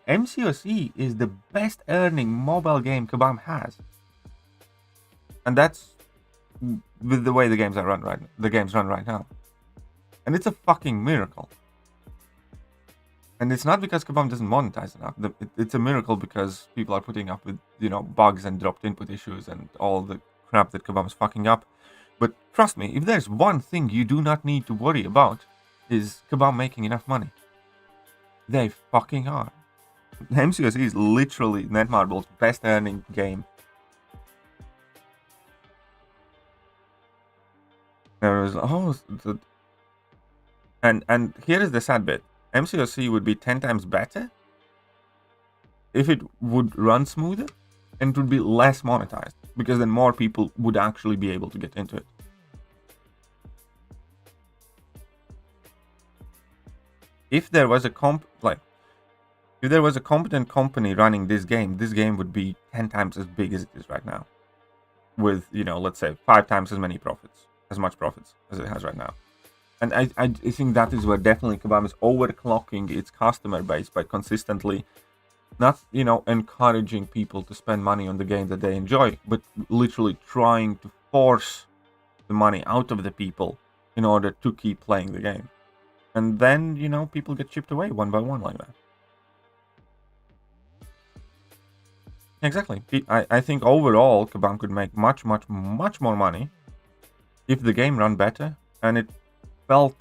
MCOC is the best earning mobile game Kabam has. And that's with the way the games are run right now. And it's a fucking miracle. And it's not because Kabam doesn't monetize enough. It's a miracle because people are putting up with, you know, bugs and dropped input issues and all the crap that Kabam is fucking up. But trust me, if there's one thing you do not need to worry about, is Kabam making enough money. They fucking are. MCOC is literally Netmarble's best earning game. There was and here is the sad bit. MCOC would be 10 times better if it would run smoother and it would be less monetized, because then more people would actually be able to get into it. If there was a competent company running this game would be 10 times as big as it is right now, with, you know, let's say 5 times as much profits as it has right now. And I think that is where definitely Kabam is overclocking its customer base by consistently not, you know, encouraging people to spend money on the game that they enjoy, but literally trying to force the money out of the people in order to keep playing the game. And then, you know, people get chipped away one by one like that. Exactly. I think overall Kabam could make much more money if the game ran better and it felt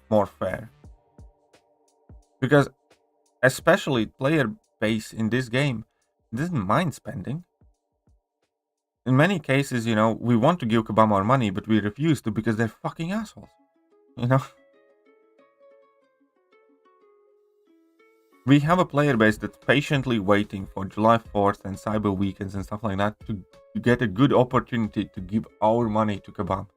more fair. Because especially player base in this game doesn't mind spending. In many cases, you know, we want to give Kabam our money, but we refuse to because they're fucking assholes. You know? We have a player base that's patiently waiting for July 4th and Cyber Weekends and stuff like that to get a good opportunity to give our money to Kabam.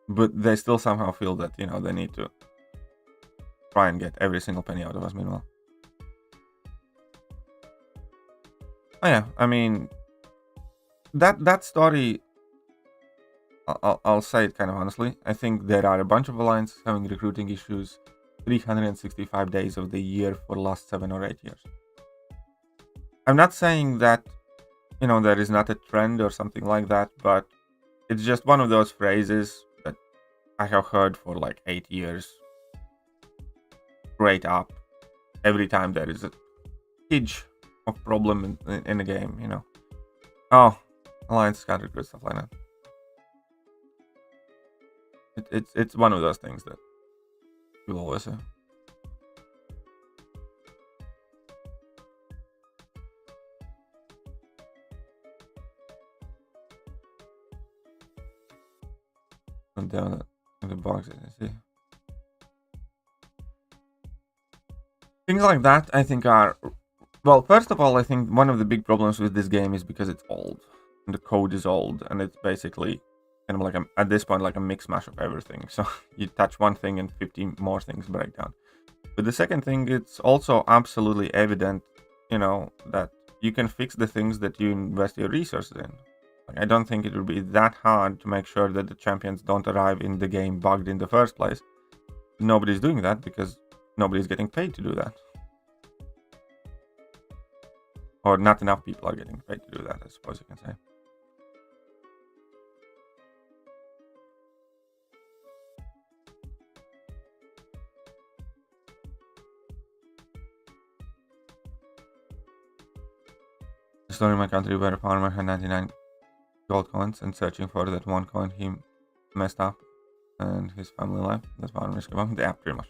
But they still somehow feel that, you know, they need to try and get every single penny out of us meanwhile. Oh yeah, I mean, that story, I'll say it kind of honestly. I think there are a bunch of alliances having recruiting issues 365 days of the year for the last 7 or 8 years. I'm not saying that, you know, there is not a trend or something like that, but it's just one of those phrases that I have heard for like 8 years straight up every time there is a hitch of problem in a game, you know. Oh, alliance can't recruit, stuff like that. It's one of those things that people always say. And down in the boxes, you see. Things like that, I think, are... Well, first of all, I think one of the big problems with this game is because it's old. And the code is old, and it's basically kind of like, at this point, like a mix mash of everything. So you touch one thing and 50 more things break down. But the second thing, it's also absolutely evident, you know, that you can fix the things that you invest your resources in. Like, I don't think it would be that hard to make sure that the champions don't arrive in the game bugged in the first place. Nobody's doing that because nobody's getting paid to do that. Or not enough people are getting paid to do that, I suppose you can say. A story in my country where a farmer had 99 gold coins and searching for that one coin he messed up and his family left. That farmer is gone. Yeah, pretty much.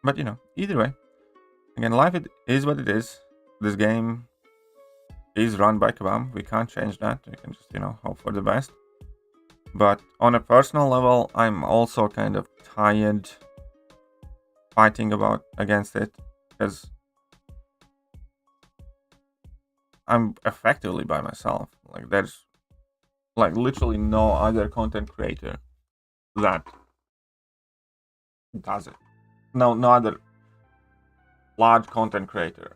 But you know, either way, again, life is what it is. This game is run by Kabam. We can't change that. We can just, you know, hope for the best. But on a personal level, I'm also kind of tired fighting against it because I'm effectively by myself. Like, there's like literally no other content creator that does it. No other large content creator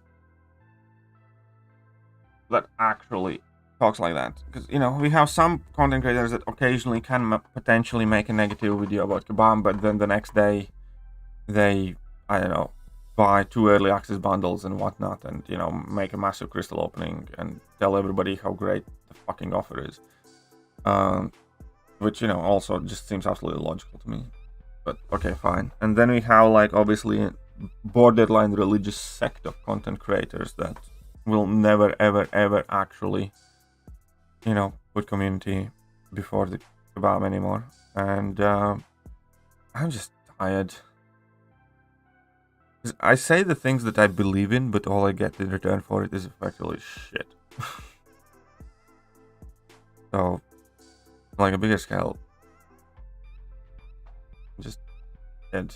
that actually talks like that. Because, you know, we have some content creators that occasionally can potentially make a negative video about Kabam, but then the next day they, I don't know, buy 2 early access bundles and whatnot, and, you know, make a massive crystal opening and tell everybody how great the fucking offer is. Which, you know, also just seems absolutely logical to me. But okay, fine. And then we have, like, obviously a borderline religious sect of content creators that will never, ever, ever actually, you know, put community before the Kabam anymore. And I'm just tired. I say the things that I believe in, but all I get in return for it is effectively shit. So, like a bigger scale, just dead.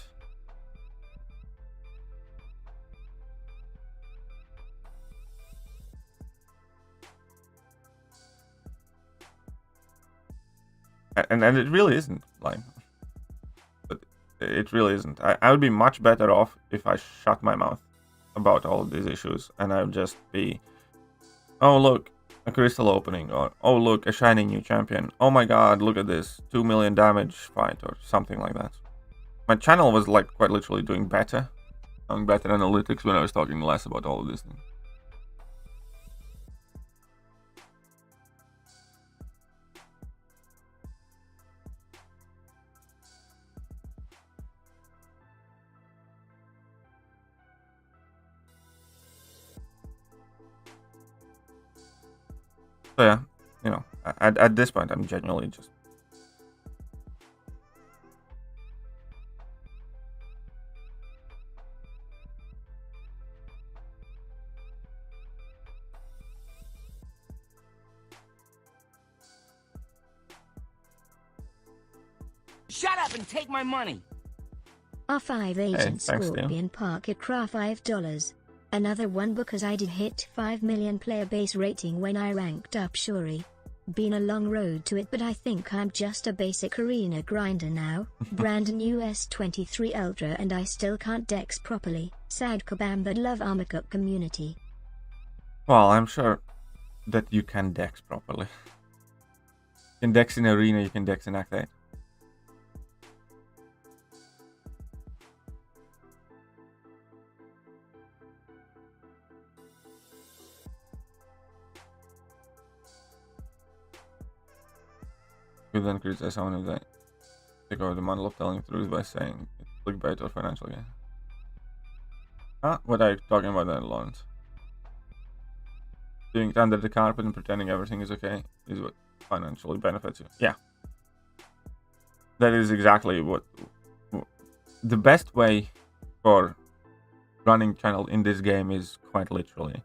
And it really isn't, like, but it really isn't. I would be much better off if I shut my mouth about all of these issues and I would just be, oh look, a crystal opening, or oh look, a shiny new champion, oh my god, look at this 2 million damage fight, or something like that. My channel was, like, quite literally doing better, having better analytics when I was talking less about all of these things. So yeah, you know, at this point, I'm genuinely just... Shut up and take my money. R5 Agent thanks, Scorpion Parker Cra $5. Another one because I did hit 5 million player base rating when I ranked up Shuri. Been a long road to it, but I think I'm just a basic arena grinder now. Brand new S23 Ultra and I still can't dex properly. Sad Kabam, but love MCOC community. Well, I'm sure that you can dex properly. You can dex in arena, you can dex in Act 8. You then criticize someone if they take over the model of telling the truth by saying it's clickbait or financial gain. What are you talking about then, Lawrence? Doing it under the carpet and pretending everything is okay is what financially benefits you. Yeah. That is exactly what... The best way for running channel in this game is quite literally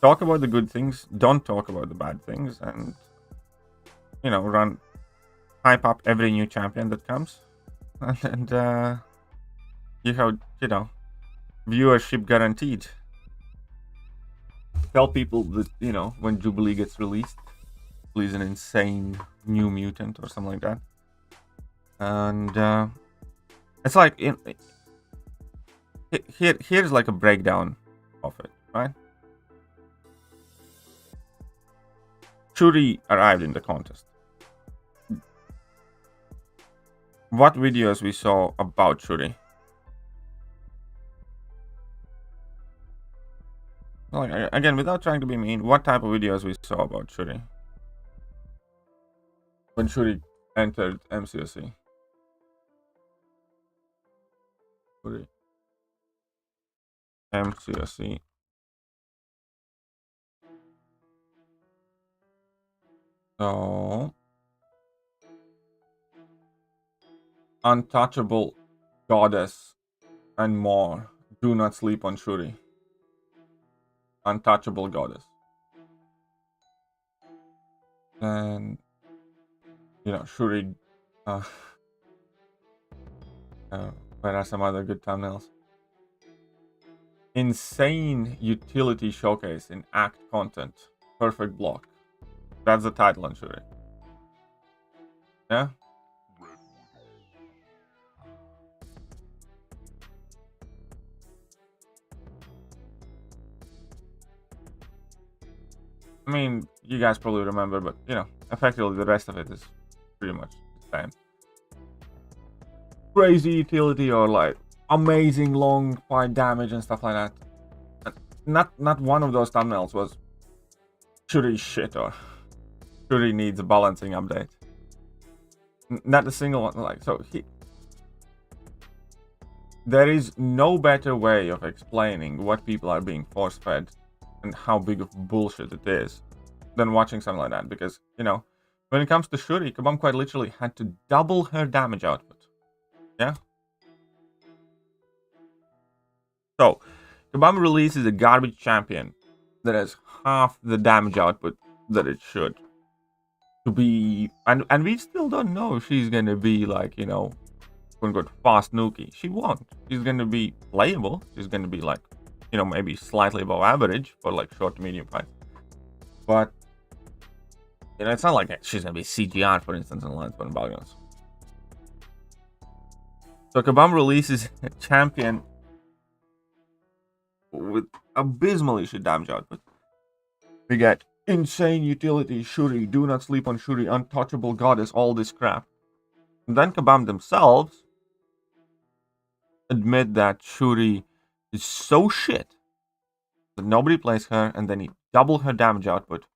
talk about the good things, don't talk about the bad things, and hype up every new champion that comes, and you have viewership guaranteed. Tell people that when Jubilee gets released, please an insane new mutant or something like that, and it's like here's like a breakdown of it, right? Shuri arrived in the contest. What videos we saw about Shuri? Like, again, without trying to be mean, what type of videos we saw about Shuri when Shuri entered MCOC? Shuri. MCOC. So, untouchable goddess and more. Do not sleep on Shuri. Untouchable goddess. And Shuri. Where are some other good thumbnails? Insane utility showcase in act content. Perfect block. That's the title on Shuri. Yeah? I mean, you guys probably remember, but effectively the rest of it is pretty much the same. Crazy utility or like amazing long fight damage and stuff like that. Not one of those thumbnails was Shuri shit or Shuri needs a balancing update. Not a single one. Like, so there is no better way of explaining what people are being force fed and how big of bullshit it is than watching something like that. Because when it comes to Shuri, Kabam quite literally had to double her damage output. Yeah. So Kabam releases a garbage champion that has half the damage output that it should. To be and we still don't know if she's gonna be like quote-unquote fast Nuki. She won't. She's gonna be playable. She's gonna be like maybe slightly above average for like short to medium fights. But it's not like she's gonna be CGR, for instance, in Lance and Battlegrounds. So Kabam releases a champion with abysmally shit damage output. We get insane utility, Shuri, do not sleep on Shuri, untouchable goddess, all this crap. And then Kabam themselves admit that Shuri is so shit that nobody plays her, and then he double her damage output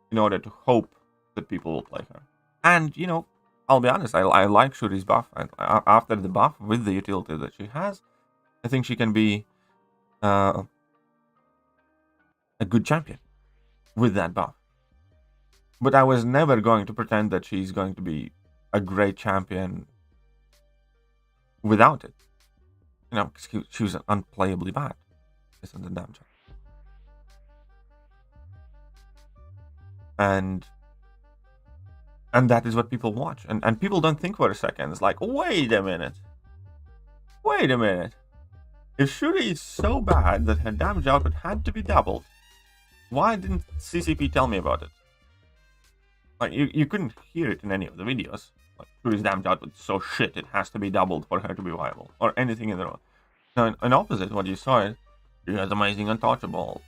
in order to hope that people will play her. And I'll be honest, I like Shuri's buff. After the buff, with the utility that she has, I think she can be a good champion with that buff. But I was never going to pretend that she's going to be a great champion without it. Because she was unplayably bad. Isn't the damage? And that is what people watch. And people don't think for a second. It's like, wait a minute. If Shuri is so bad that her damage output had to be doubled, why didn't CCP tell me about it? Like, you couldn't hear it in any of the videos. Like, Shuri's damage output is so shit, it has to be doubled for her to be viable. Or anything in the road. Now, in opposite, what you saw is, she has amazing untouchable.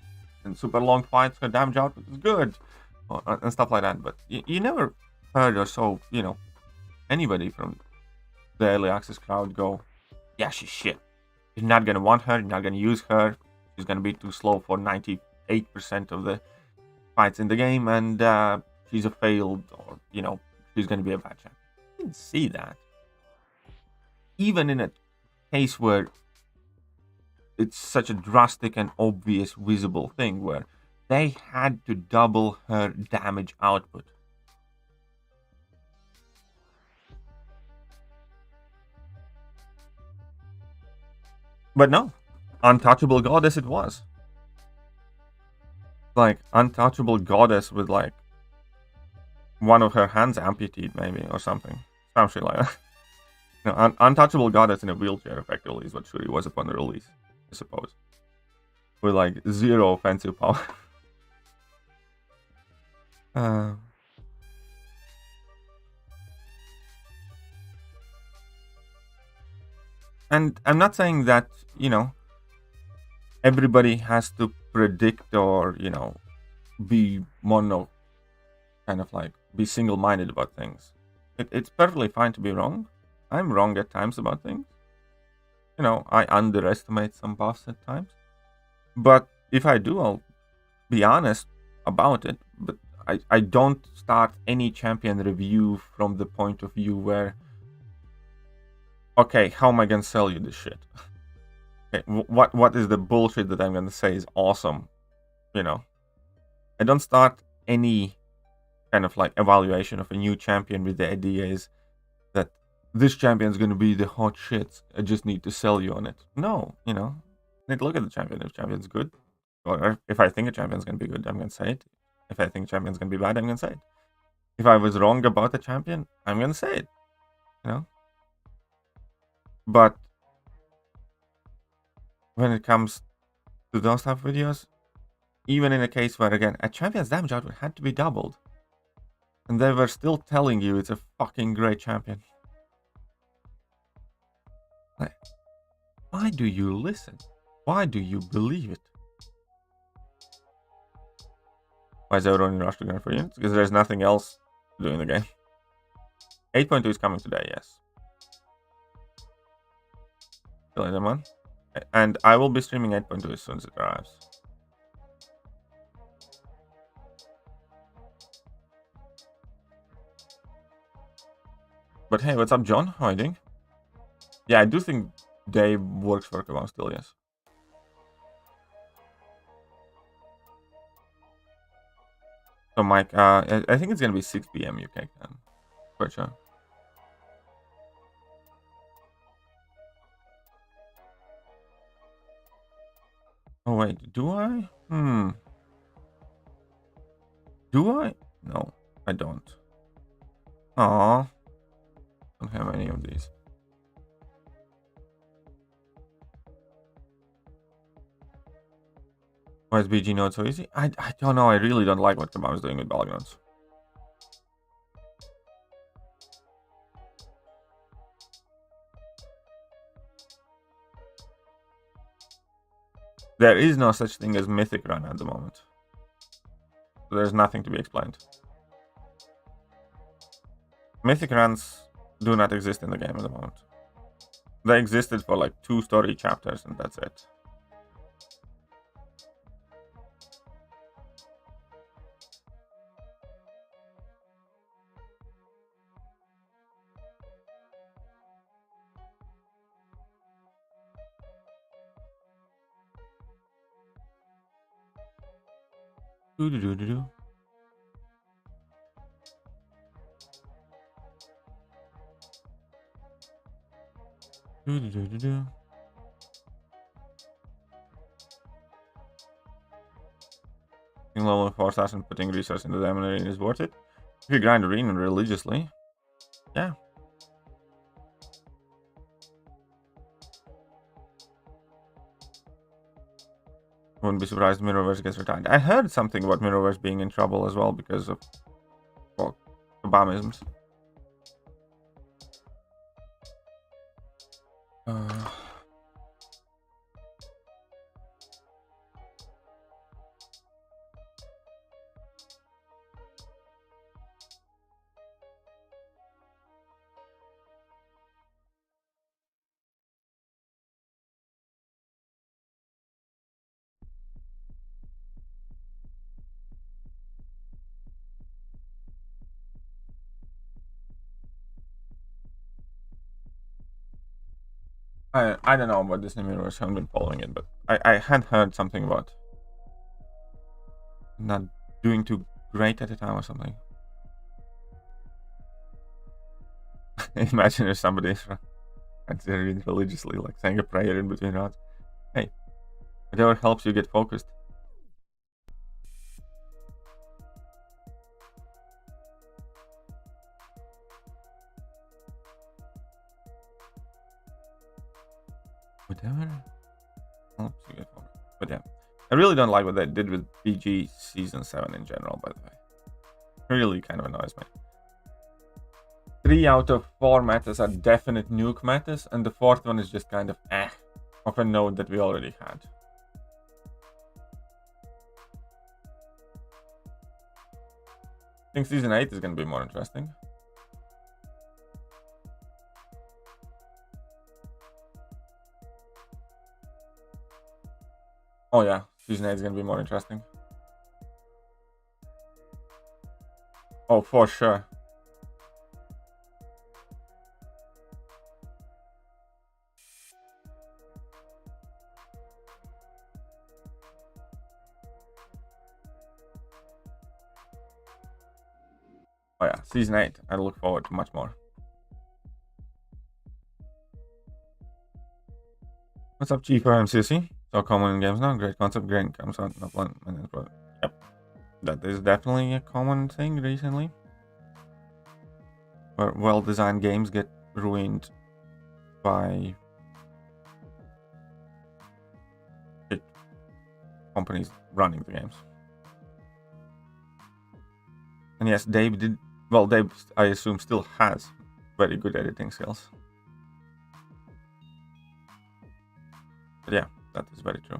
In super long fights, her damage output is good. And stuff like that. But you never heard or saw, anybody from the early access crowd go, yeah, she's shit. You're not going to want her, you're not going to use her. She's going to be too slow for 98% of the fights in the game, and she's a failed, or, she's going to be a bad champion. I didn't see that. Even in a case where it's such a drastic and obvious visible thing, where they had to double her damage output. But no, untouchable goddess it was. Like, untouchable goddess with, like, one of her hands amputated, maybe, or something. Some shit like that. No, untouchable goddess in a wheelchair, effectively, is what Shuri was upon release, I suppose. With, like, 0 offensive power. And I'm not saying that, you know, everybody has to predict or, you know, be kind of like, be single-minded about things. It's perfectly fine to be wrong. I'm wrong at times about things. You know, I underestimate some buffs at times. But if I do, I'll be honest about it. But I don't start any champion review from the point of view where, okay, how am I gonna sell you this shit? Okay, what is the bullshit that I'm gonna say is awesome? You know, I don't start any kind of like evaluation of a new champion with the idea is that this champion's gonna be the hot shit. I just need to sell you on it. No, you know, I need to look at the champion. If the champion's good, or if I think a champion's gonna be good, I'm gonna say it. If I think a champion's gonna be bad, I'm gonna say it. If I was wrong about the champion, I'm gonna say it. You know. But when it comes to those type of videos, even in a case where, again, a champion's damage output had to be doubled, and they were still telling you it's a fucking great champion. Like, why do you listen? Why do you believe it? Why is everyone in rush to go for units? Because there's nothing else to do in the game. 8.2 is coming today, yes. One. And I will be streaming 8.2 as soon as it arrives. But hey, what's up, John? How are you doing? Yeah, I do think Dave works for Kabam still, yes. So, Mike, I think it's gonna be 6 PM UK time. For sure. Oh wait, do I? Do I? No, I don't. Aww. Don't have any of these. Why is BG not so easy? I don't know. I really don't like what Kabam is doing with Battlegrounds. There is no such thing as Mythic Run at the moment. There's nothing to be explained. Mythic Runs do not exist in the game at the moment. They existed for like 2 story chapters and that's it. Do-do-do-do-do. Do-do-do-do-do. Level 4 assassin putting resource into the Mandalorian is worth it. If you grind arena religiously, yeah. Wouldn't be surprised if Mirrorverse gets retired. I heard something about Mirrorverse being in trouble as well because of, well, Obamisms. I don't know about Disney Mirrorverse, I haven't been following it, but I had heard something about not doing too great at the time or something. Imagine if somebody read religiously, like saying a prayer in between rounds. Hey, Whatever helps you get focused. Whatever helps you get focused. But yeah, I really don't like what they did with BG Season 7 in general, by the way. Really kind of annoys me. 3 out of 4 metas are definite nuke metas, and the 4th one is just kind of of a node that we already had. I think Season 8 is going to be more interesting. Oh yeah, Season 8 is going to be more interesting. Oh, for sure. Oh yeah, Season 8. I look forward to much more. What's up, Chief MCOC? So common in games now. Great concept. Great comes out. Yep. That is definitely a common thing recently. Where well-designed games get ruined by companies running the games. And yes, Dave did. Well, Dave, I assume, still has very good editing skills. But yeah, that is very true.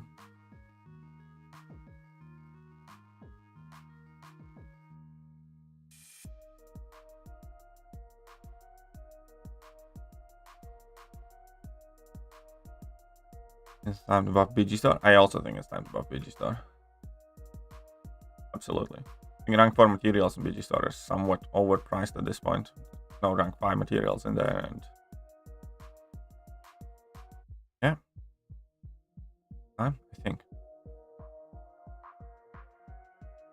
It's time to buff BG Store. I also think it's time to buff BG Store. Absolutely. I think rank 4 materials in BG Store are somewhat overpriced at this point. No rank 5 materials in there, and yeah, I think.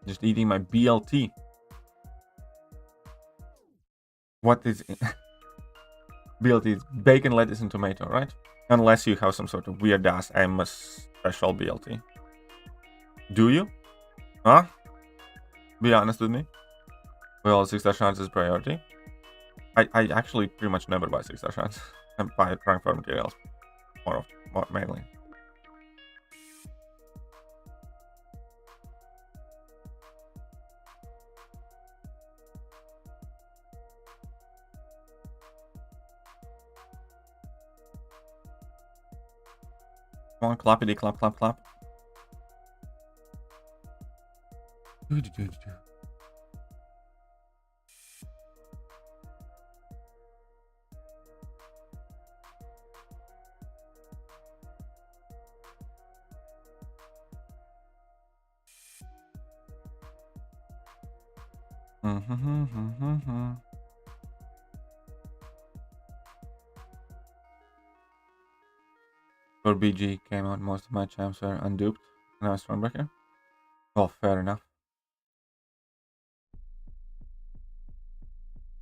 Just eating my BLT. What is it? BLT is bacon, lettuce, and tomato, right? Unless you have some sort of weird ass Amos special BLT. Do you? Huh? Be honest with me. Well, 6-star shards is priority. I actually pretty much never buy 6-star shards. I buy rank 4 materials more mainly. Come on, clappity clap clap clap. For BG came out, most of my champs were unduped, and I was Stormbreaker. Well, fair enough.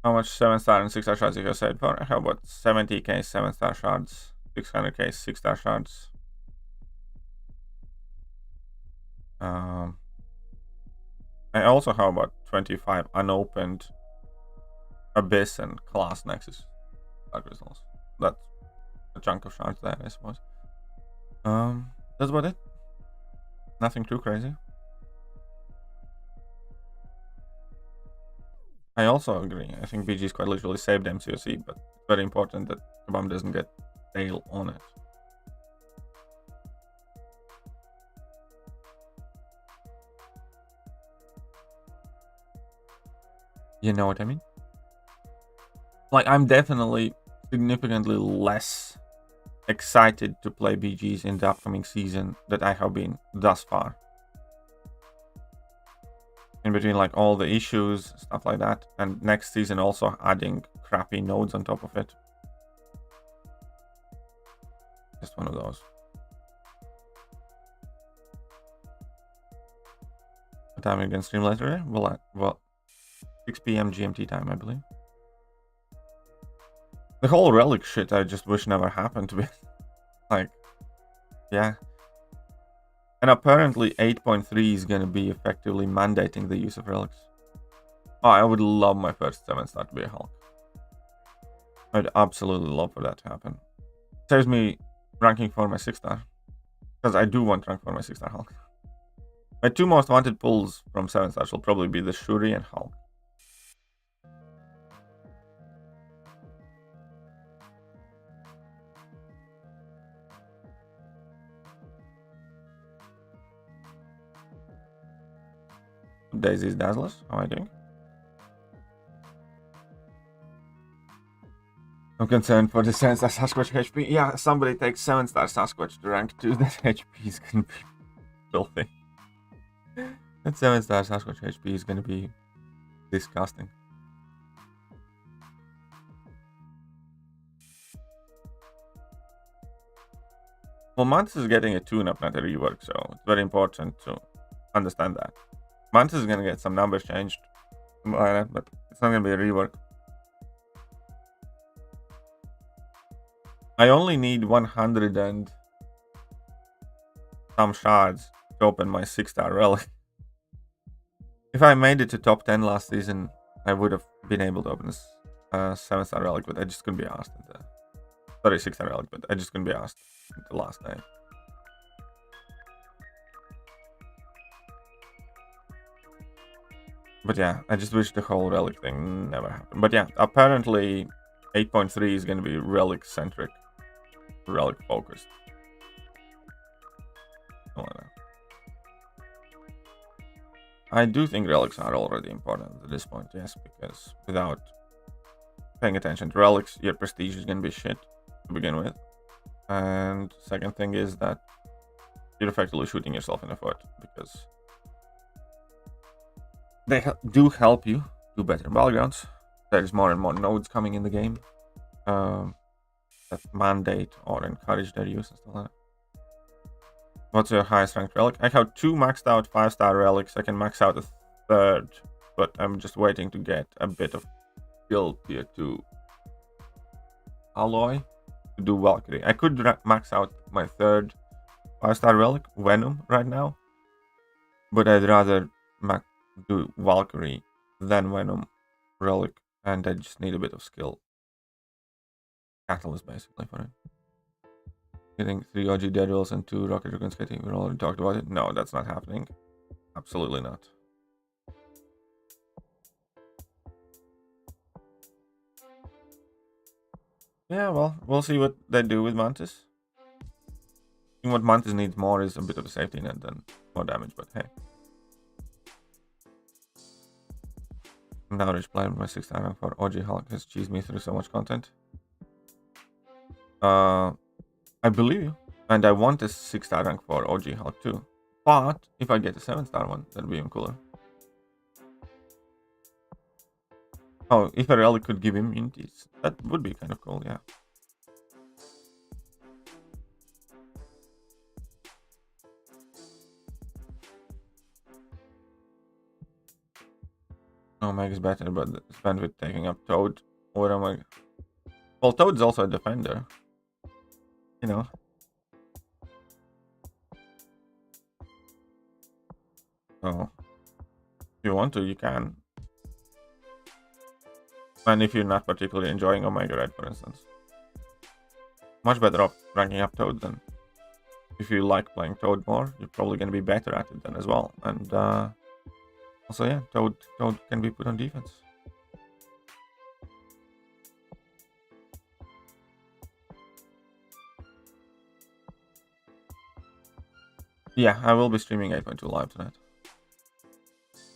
How much 7-star and 6-star shards you have said for? How about 70k 7-star shards, 600k 6-star shards? I also have about 25 unopened Abyss and Class Nexus crystals. That's a chunk of shards there, I suppose. That's about it. Nothing too crazy. I also agree. I think BG is quite literally saved MCOC, but it's very important that Kabam doesn't get tail on it. You know what I mean? Like, I'm definitely significantly less excited to play BGs in the upcoming season that I have been thus far. In between, like, all the issues, stuff like that, and next season also adding crappy nodes on top of it. Just one of those. What time are you gonna stream later? Well, 6 p.m. GMT time, I believe. The whole Relic shit I just wish never happened, to be like, yeah. And apparently 8.3 is going to be effectively mandating the use of relics. Oh, I would love my first 7-star to be a Hulk. I'd absolutely love for that to happen. Saves me ranking for my 6-star. Because I do want rank for my 6-star Hulk. My 2 most wanted pulls from 7 stars will probably be the Shuri and Hulk. Daisy's Dazzlers, how are you doing? I'm concerned for the 7-star Sasquatch HP. Yeah, somebody takes 7-star Sasquatch to rank 2, that HP is gonna be filthy. That 7-star Sasquatch HP is gonna be disgusting. Well, Mantis is getting a tune-up, not a rework, so it's very important to understand that. Mantis is gonna get some numbers changed, but it's not gonna be a rework. I only need 100 and some shards to open my 6-star relic. If I made it to top 10 last season, I would have been able to open this 7-star relic, but I just couldn't be asked. Sorry, 6-star relic, but I just couldn't be asked the last day. But yeah, I just wish the whole relic thing never happened. But yeah, apparently 8.3 is going to be relic centric, relic focused. I do think relics are already important at this point, yes, because without paying attention to relics, your prestige is going to be shit to begin with. And second thing is that you're effectively shooting yourself in the foot, because they do help you do better in Battlegrounds. There's more and more nodes coming in the game that mandate or encourage their use and stuff like that. What's your highest ranked relic? I have 2 maxed out 5-star relics. I can max out a 3rd, but I'm just waiting to get a bit of skill tier 2 alloy to do Valkyrie. I could max out my 3rd 5-star relic, Venom, right now, but I'd rather do Valkyrie than Venom relic, and I just need a bit of skill. Catalyst, basically, for it. Getting 3 OG Deadwills and 2 Rocket Raccoon Skating. We already talked about it. No, that's not happening. Absolutely not. Yeah, well, we'll see what they do with Mantis. I think what Mantis needs more is a bit of a safety net than more damage, but hey. Now rich playing my 6th rank for OG Hulk has cheesed me through so much content. I believe you, and I want a 6-star rank for OG Hulk too. But if I get a 7-star one, that'd be even cooler. Oh, if a relic could give immunities, that would be kind of cool, yeah. Omega's better, but spend with taking up Toad or Omega. Well, Toad's also a defender. You know. So, if you want to, you can. And if you're not particularly enjoying Omega Red, for instance. Much better off ranking up Toad than if you like playing Toad more. You're probably going to be better at it then as well. And also, yeah, Toad can be put on defense. Yeah, I will be streaming 8.2 live tonight.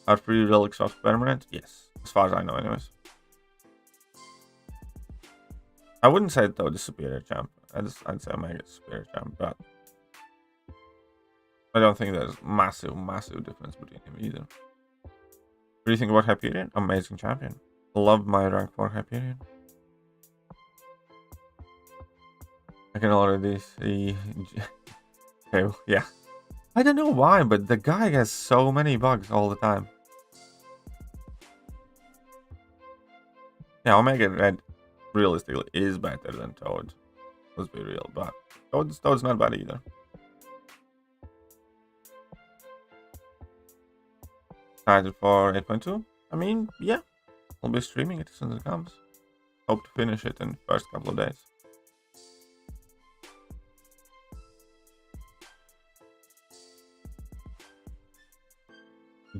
Are free relics of permanent? Yes, as far as I know anyways. I wouldn't say Toad is superior champ. I'd say Omega is superior champ, but I don't think there's massive difference between him either. What do you think about Hyperion? Amazing champion. Love my rank 4 Hyperion. I can already see... okay, yeah. I don't know why, but the guy has so many bugs all the time. Yeah, Omega Red realistically is better than Toad. Let's be real, but Toad's not bad either. Excited for 8.2? I mean, yeah. I'll be streaming it as soon as it comes. Hope to finish it in the first couple of days.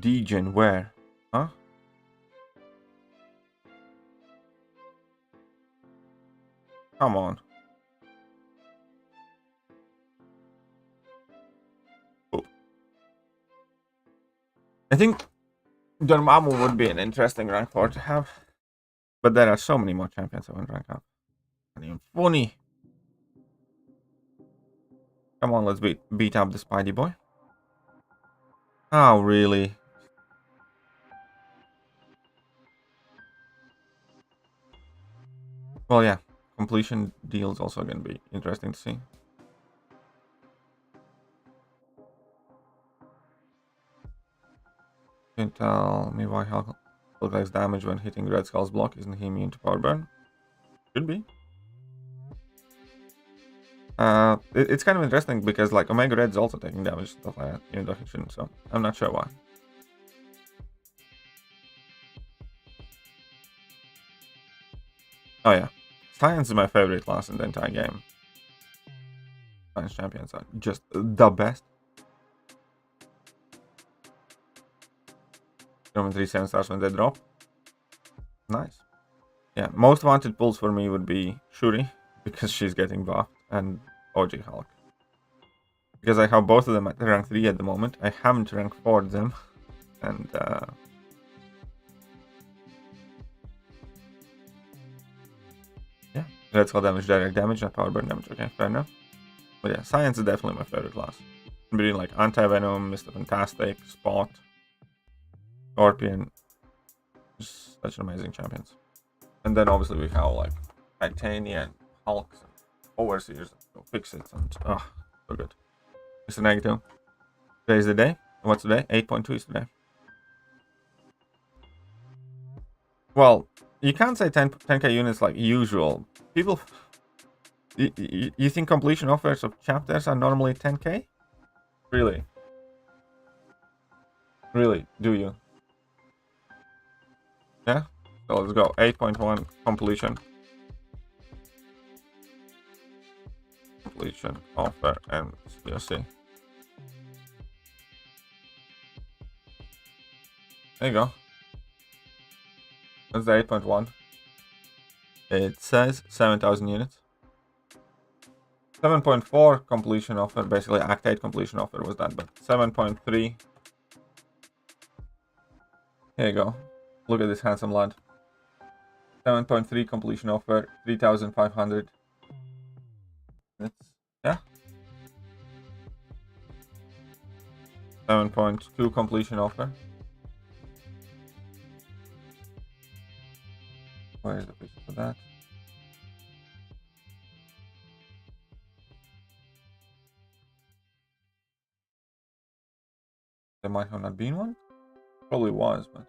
Degen, where? Huh? Come on. Oh. I think Dormammu would be an interesting rank 4 to have. But there are so many more champions I want to rank up. Not even funny. Come on, let's beat up the Spidey boy. Oh, really? Well, yeah. Completion deal is also going to be interesting to see. Can you tell me why Hulk takes damage when hitting Red Skull's block? Isn't he immune to power burn? Should be. It's kind of interesting because like Omega Red is also taking damage, stuff like that, even though he shouldn't, so I'm not sure why. Oh yeah, Science is my favorite class in the entire game. Science champions are just the best. Roman 3 7 stars when they drop. Nice. Yeah, most wanted pulls for me would be Shuri, because she's getting buffed, and OG Hulk. Because I have both of them at rank 3 at the moment. I haven't rank 4'd them. And yeah, Red Skull damage, direct damage, not power burn damage. Okay, fair enough. But yeah, Science is definitely my favorite class. Between like Anti-Venom, Mr. Fantastic, Spot, Scorpion. Just such amazing champions. And then obviously we have like Titania and Hulk, and Overseers, and Fix-Its, and so good. Mr. Negative. Today's the day. What's today? 8.2 is today. Well, you can't say 10k units like usual. People, you think completion offers of chapters are normally 10k? Really? Really? Do you? Yeah? So let's go. 8.1 completion. Completion offer and MCOC. There you go. That's the 8.1. It says 7,000 units. 7.4 completion offer, basically Act 8 completion offer was that, but 7.3. Here you go. Look at this handsome lad. 7.3 completion offer, 3,500. Yeah. 7.2 completion offer. Where is the picture for that? There might have not been one. Probably was, but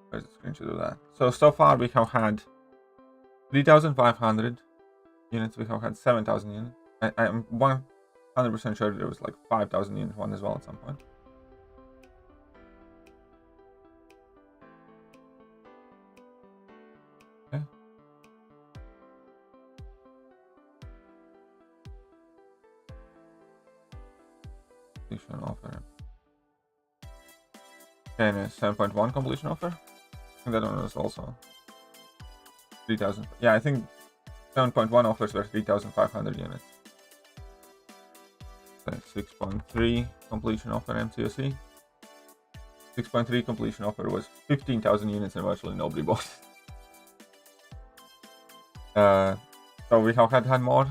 where's the screenshot of that? So far we have had 3,500 units. We have had 7,000 units. I am 100% sure there was like 5,000 unit one as well at some point. Okay. Completion offer. Okay, and a 7.1 completion offer. I think that one was also 3,000. Yeah, I think 7.1 offers were 3,500 units. 6.3 completion offer MCOC. 6.3 completion offer was 15,000 units and virtually nobody bought it. So we have had more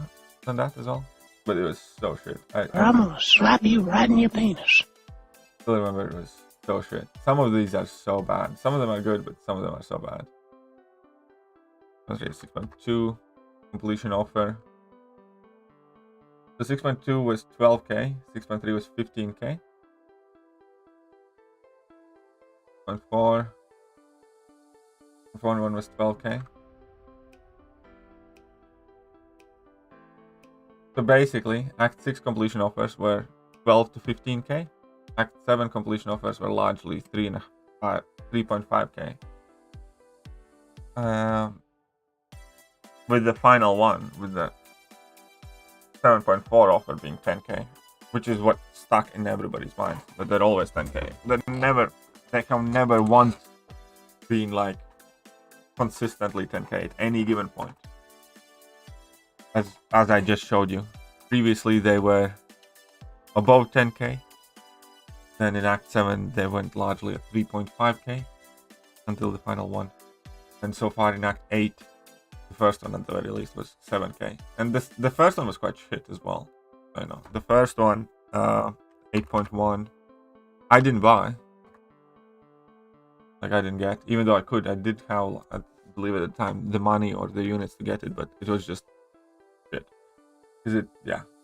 than that as well, but it was so shit. I'm gonna slap you right in your penis. Still remember it was so shit. Some of these are so bad. Some of them are good, but some of them are so bad. 6.2 completion offer. So 6.2 was 12k, 6.3 was 15k. 6.4 one was 12k. So basically, Act 6 completion offers were 12 to 15k. Act 7 completion offers were largely 3.5k. With the final one, with the 7.4 offer being 10k, which is what stuck in everybody's mind. But they're always 10k. They have never once been like consistently 10k at any given point. As I just showed you. Previously they were above 10k. Then in Act 7 they went largely at 3.5k until the final one. And so far in Act 8, the first one at the very least was 7k. And the first one was quite shit as well. I know. The first one, 8.1, I didn't buy. Like, I didn't get, even though I could. I did have, I believe at the time, the money or the units to get it, but it was just shit. Because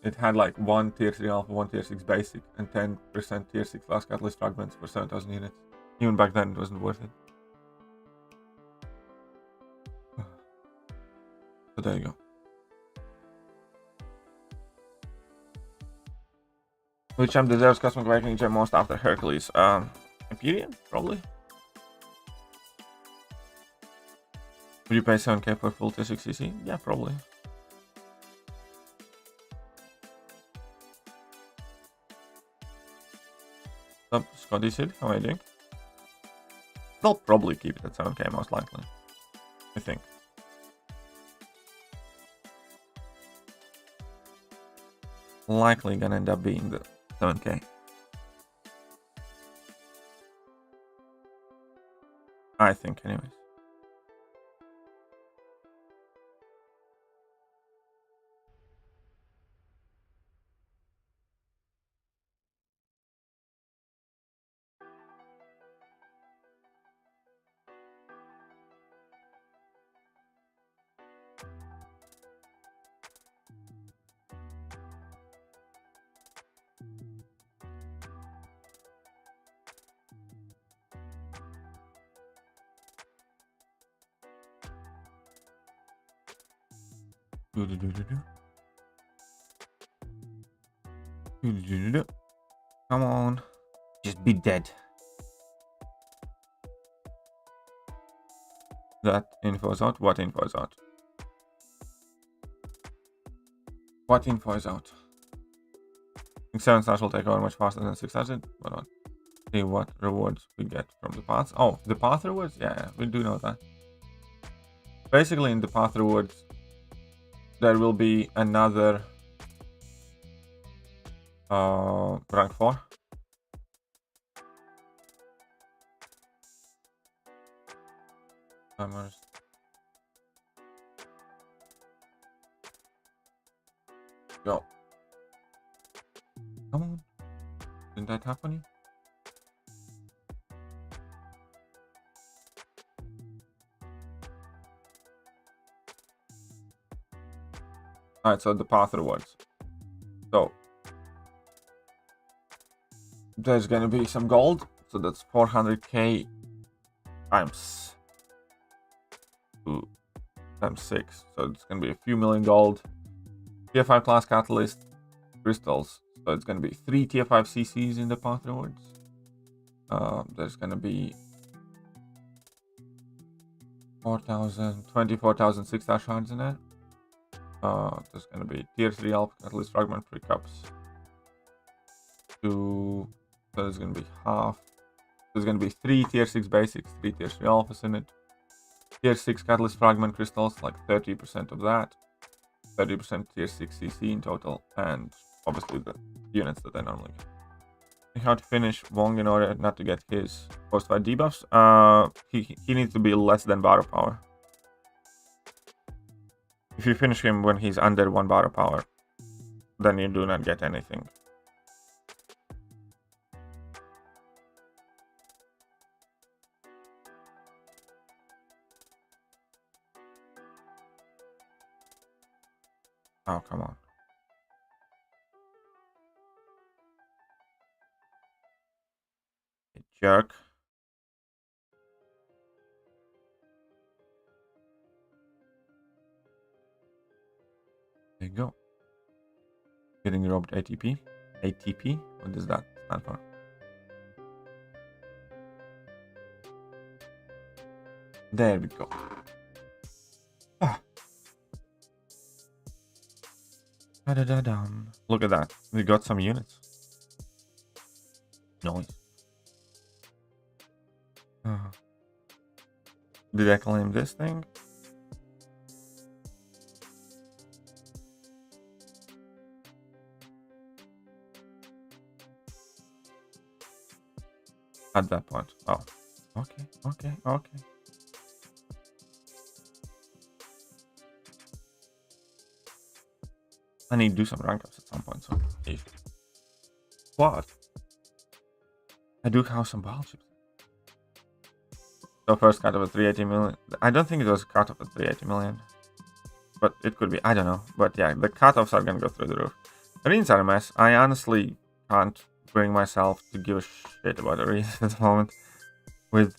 it had like 1 tier 3 alpha, 1 tier 6 basic, and 10% tier 6 last catalyst fragments for 7,000 units. Even back then, it wasn't worth it. So there you go. Which champ deserves Cosmic Awakening gem most after Hercules? Empyrean, probably. Would you pay 7k for full tier 6 CC? Yeah, probably. What's up, Scotty Sid? How are you doing? They'll probably keep it at 7k most likely. I think. Likely gonna end up being the 7k. I think, anyways. Come on, just be dead. That info is out. What info is out? What info is out? I think 7 stars will take over much faster than 6 stars. But on. See what rewards we get from the paths. Oh, the path rewards? Yeah, we do know that. Basically, in the path rewards, there will be another rank 4. Timers. Go. Come on. Didn't that happen? Alright, so the path rewards. So there's gonna be some gold, so that's 400k times 6, so it's gonna be a few million gold. Tier 5 class catalyst crystals, so it's gonna be 3 tier 5 CCs in the path rewards. There's gonna be 24,000 6-star shards in it. There's gonna be tier 3 alpha catalyst fragment pickups. So there's gonna be half. There's gonna be 3 tier 6 basics, 3 tier 3 alphas in it. Tier 6 catalyst fragment crystals, like 30% of that. 30% tier 6 CC in total, and obviously the units that I normally get. How to finish Wong in order not to get his post-fight debuffs? He needs to be less than battle power. If you finish him when he's under 1 battle power, then you do not get anything. Oh, come on. You jerk. There you go. Getting robbed ATP. ATP? What does that stand for? There we go. Da-da-da-dum. Look at that. We got some units. Nice. Did I claim this thing? At that point. Oh. Okay. I need to do some rank ups at some point, so but I do have some battleships. So first cut off at 380 million. I don't think it was cut off at 380 million. But it could be, I don't know. But yeah, the cutoffs are gonna go through the roof. Arenas are a mess. I honestly can't bring myself to give a shit about arenas at the moment. With,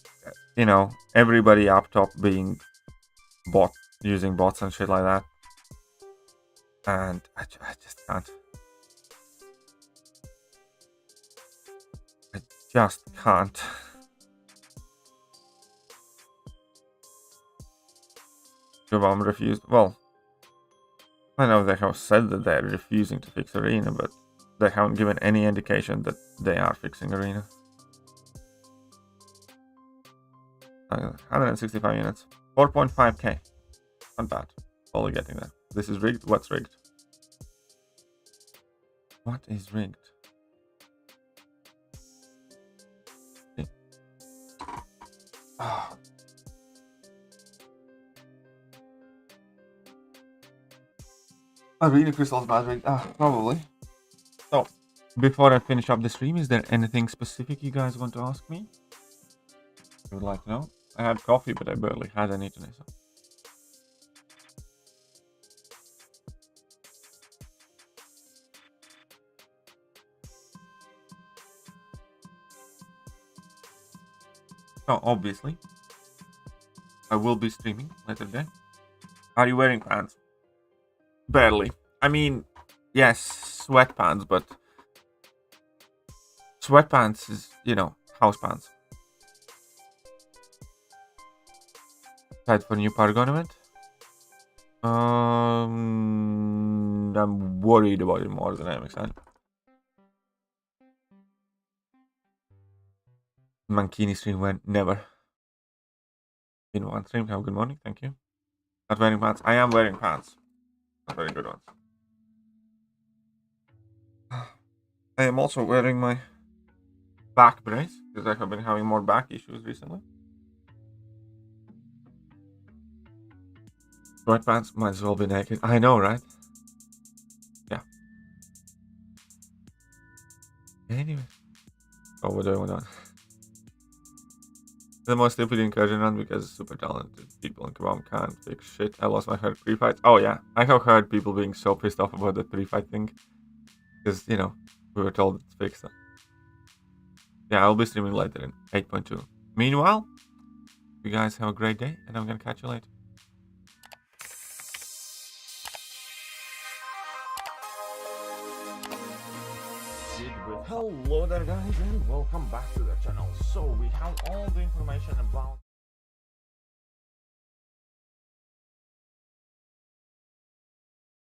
you know, everybody up top being using bots and shit like that. And I just can't. I just can't. Jobam refused. Well, I know they have said that they're refusing to fix Arena, but they haven't given any indication that they are fixing Arena. 165 units. 4.5k. Not bad. Slowly getting there. This is rigged. What's rigged? What is rigged? Okay. Oh. Arena crystals bad rigged. Probably. So, before I finish up the stream, is there anything specific you guys want to ask me? I would like to know. I had coffee, but I barely had any today, so. So, obviously, I will be streaming later today. Are you wearing pants? Barely. I mean, yes, sweatpants, but sweatpants is, you know, house pants. Excited for new Paragon event? I'm worried about it more than I'm excited. Mankini stream went never. In one stream, have a good morning, thank you. Not wearing pants. I am wearing pants. Not very good ones. I am also wearing my back brace because I have been having more back issues recently. Sweatpants might as well be naked. I know, right? Yeah. Anyway. Oh, what do I want on? The most stupid incursion run because super talented people in Kabam can't fix shit. I lost my heart 3 fights. Oh yeah, I have heard people being so pissed off about the 3 fight thing. Because, you know, we were told it's fixed. Yeah, I'll be streaming later in 8.2. Meanwhile, you guys have a great day and I'm gonna catch you later. Hello there guys and welcome back to the channel. So we have all the information about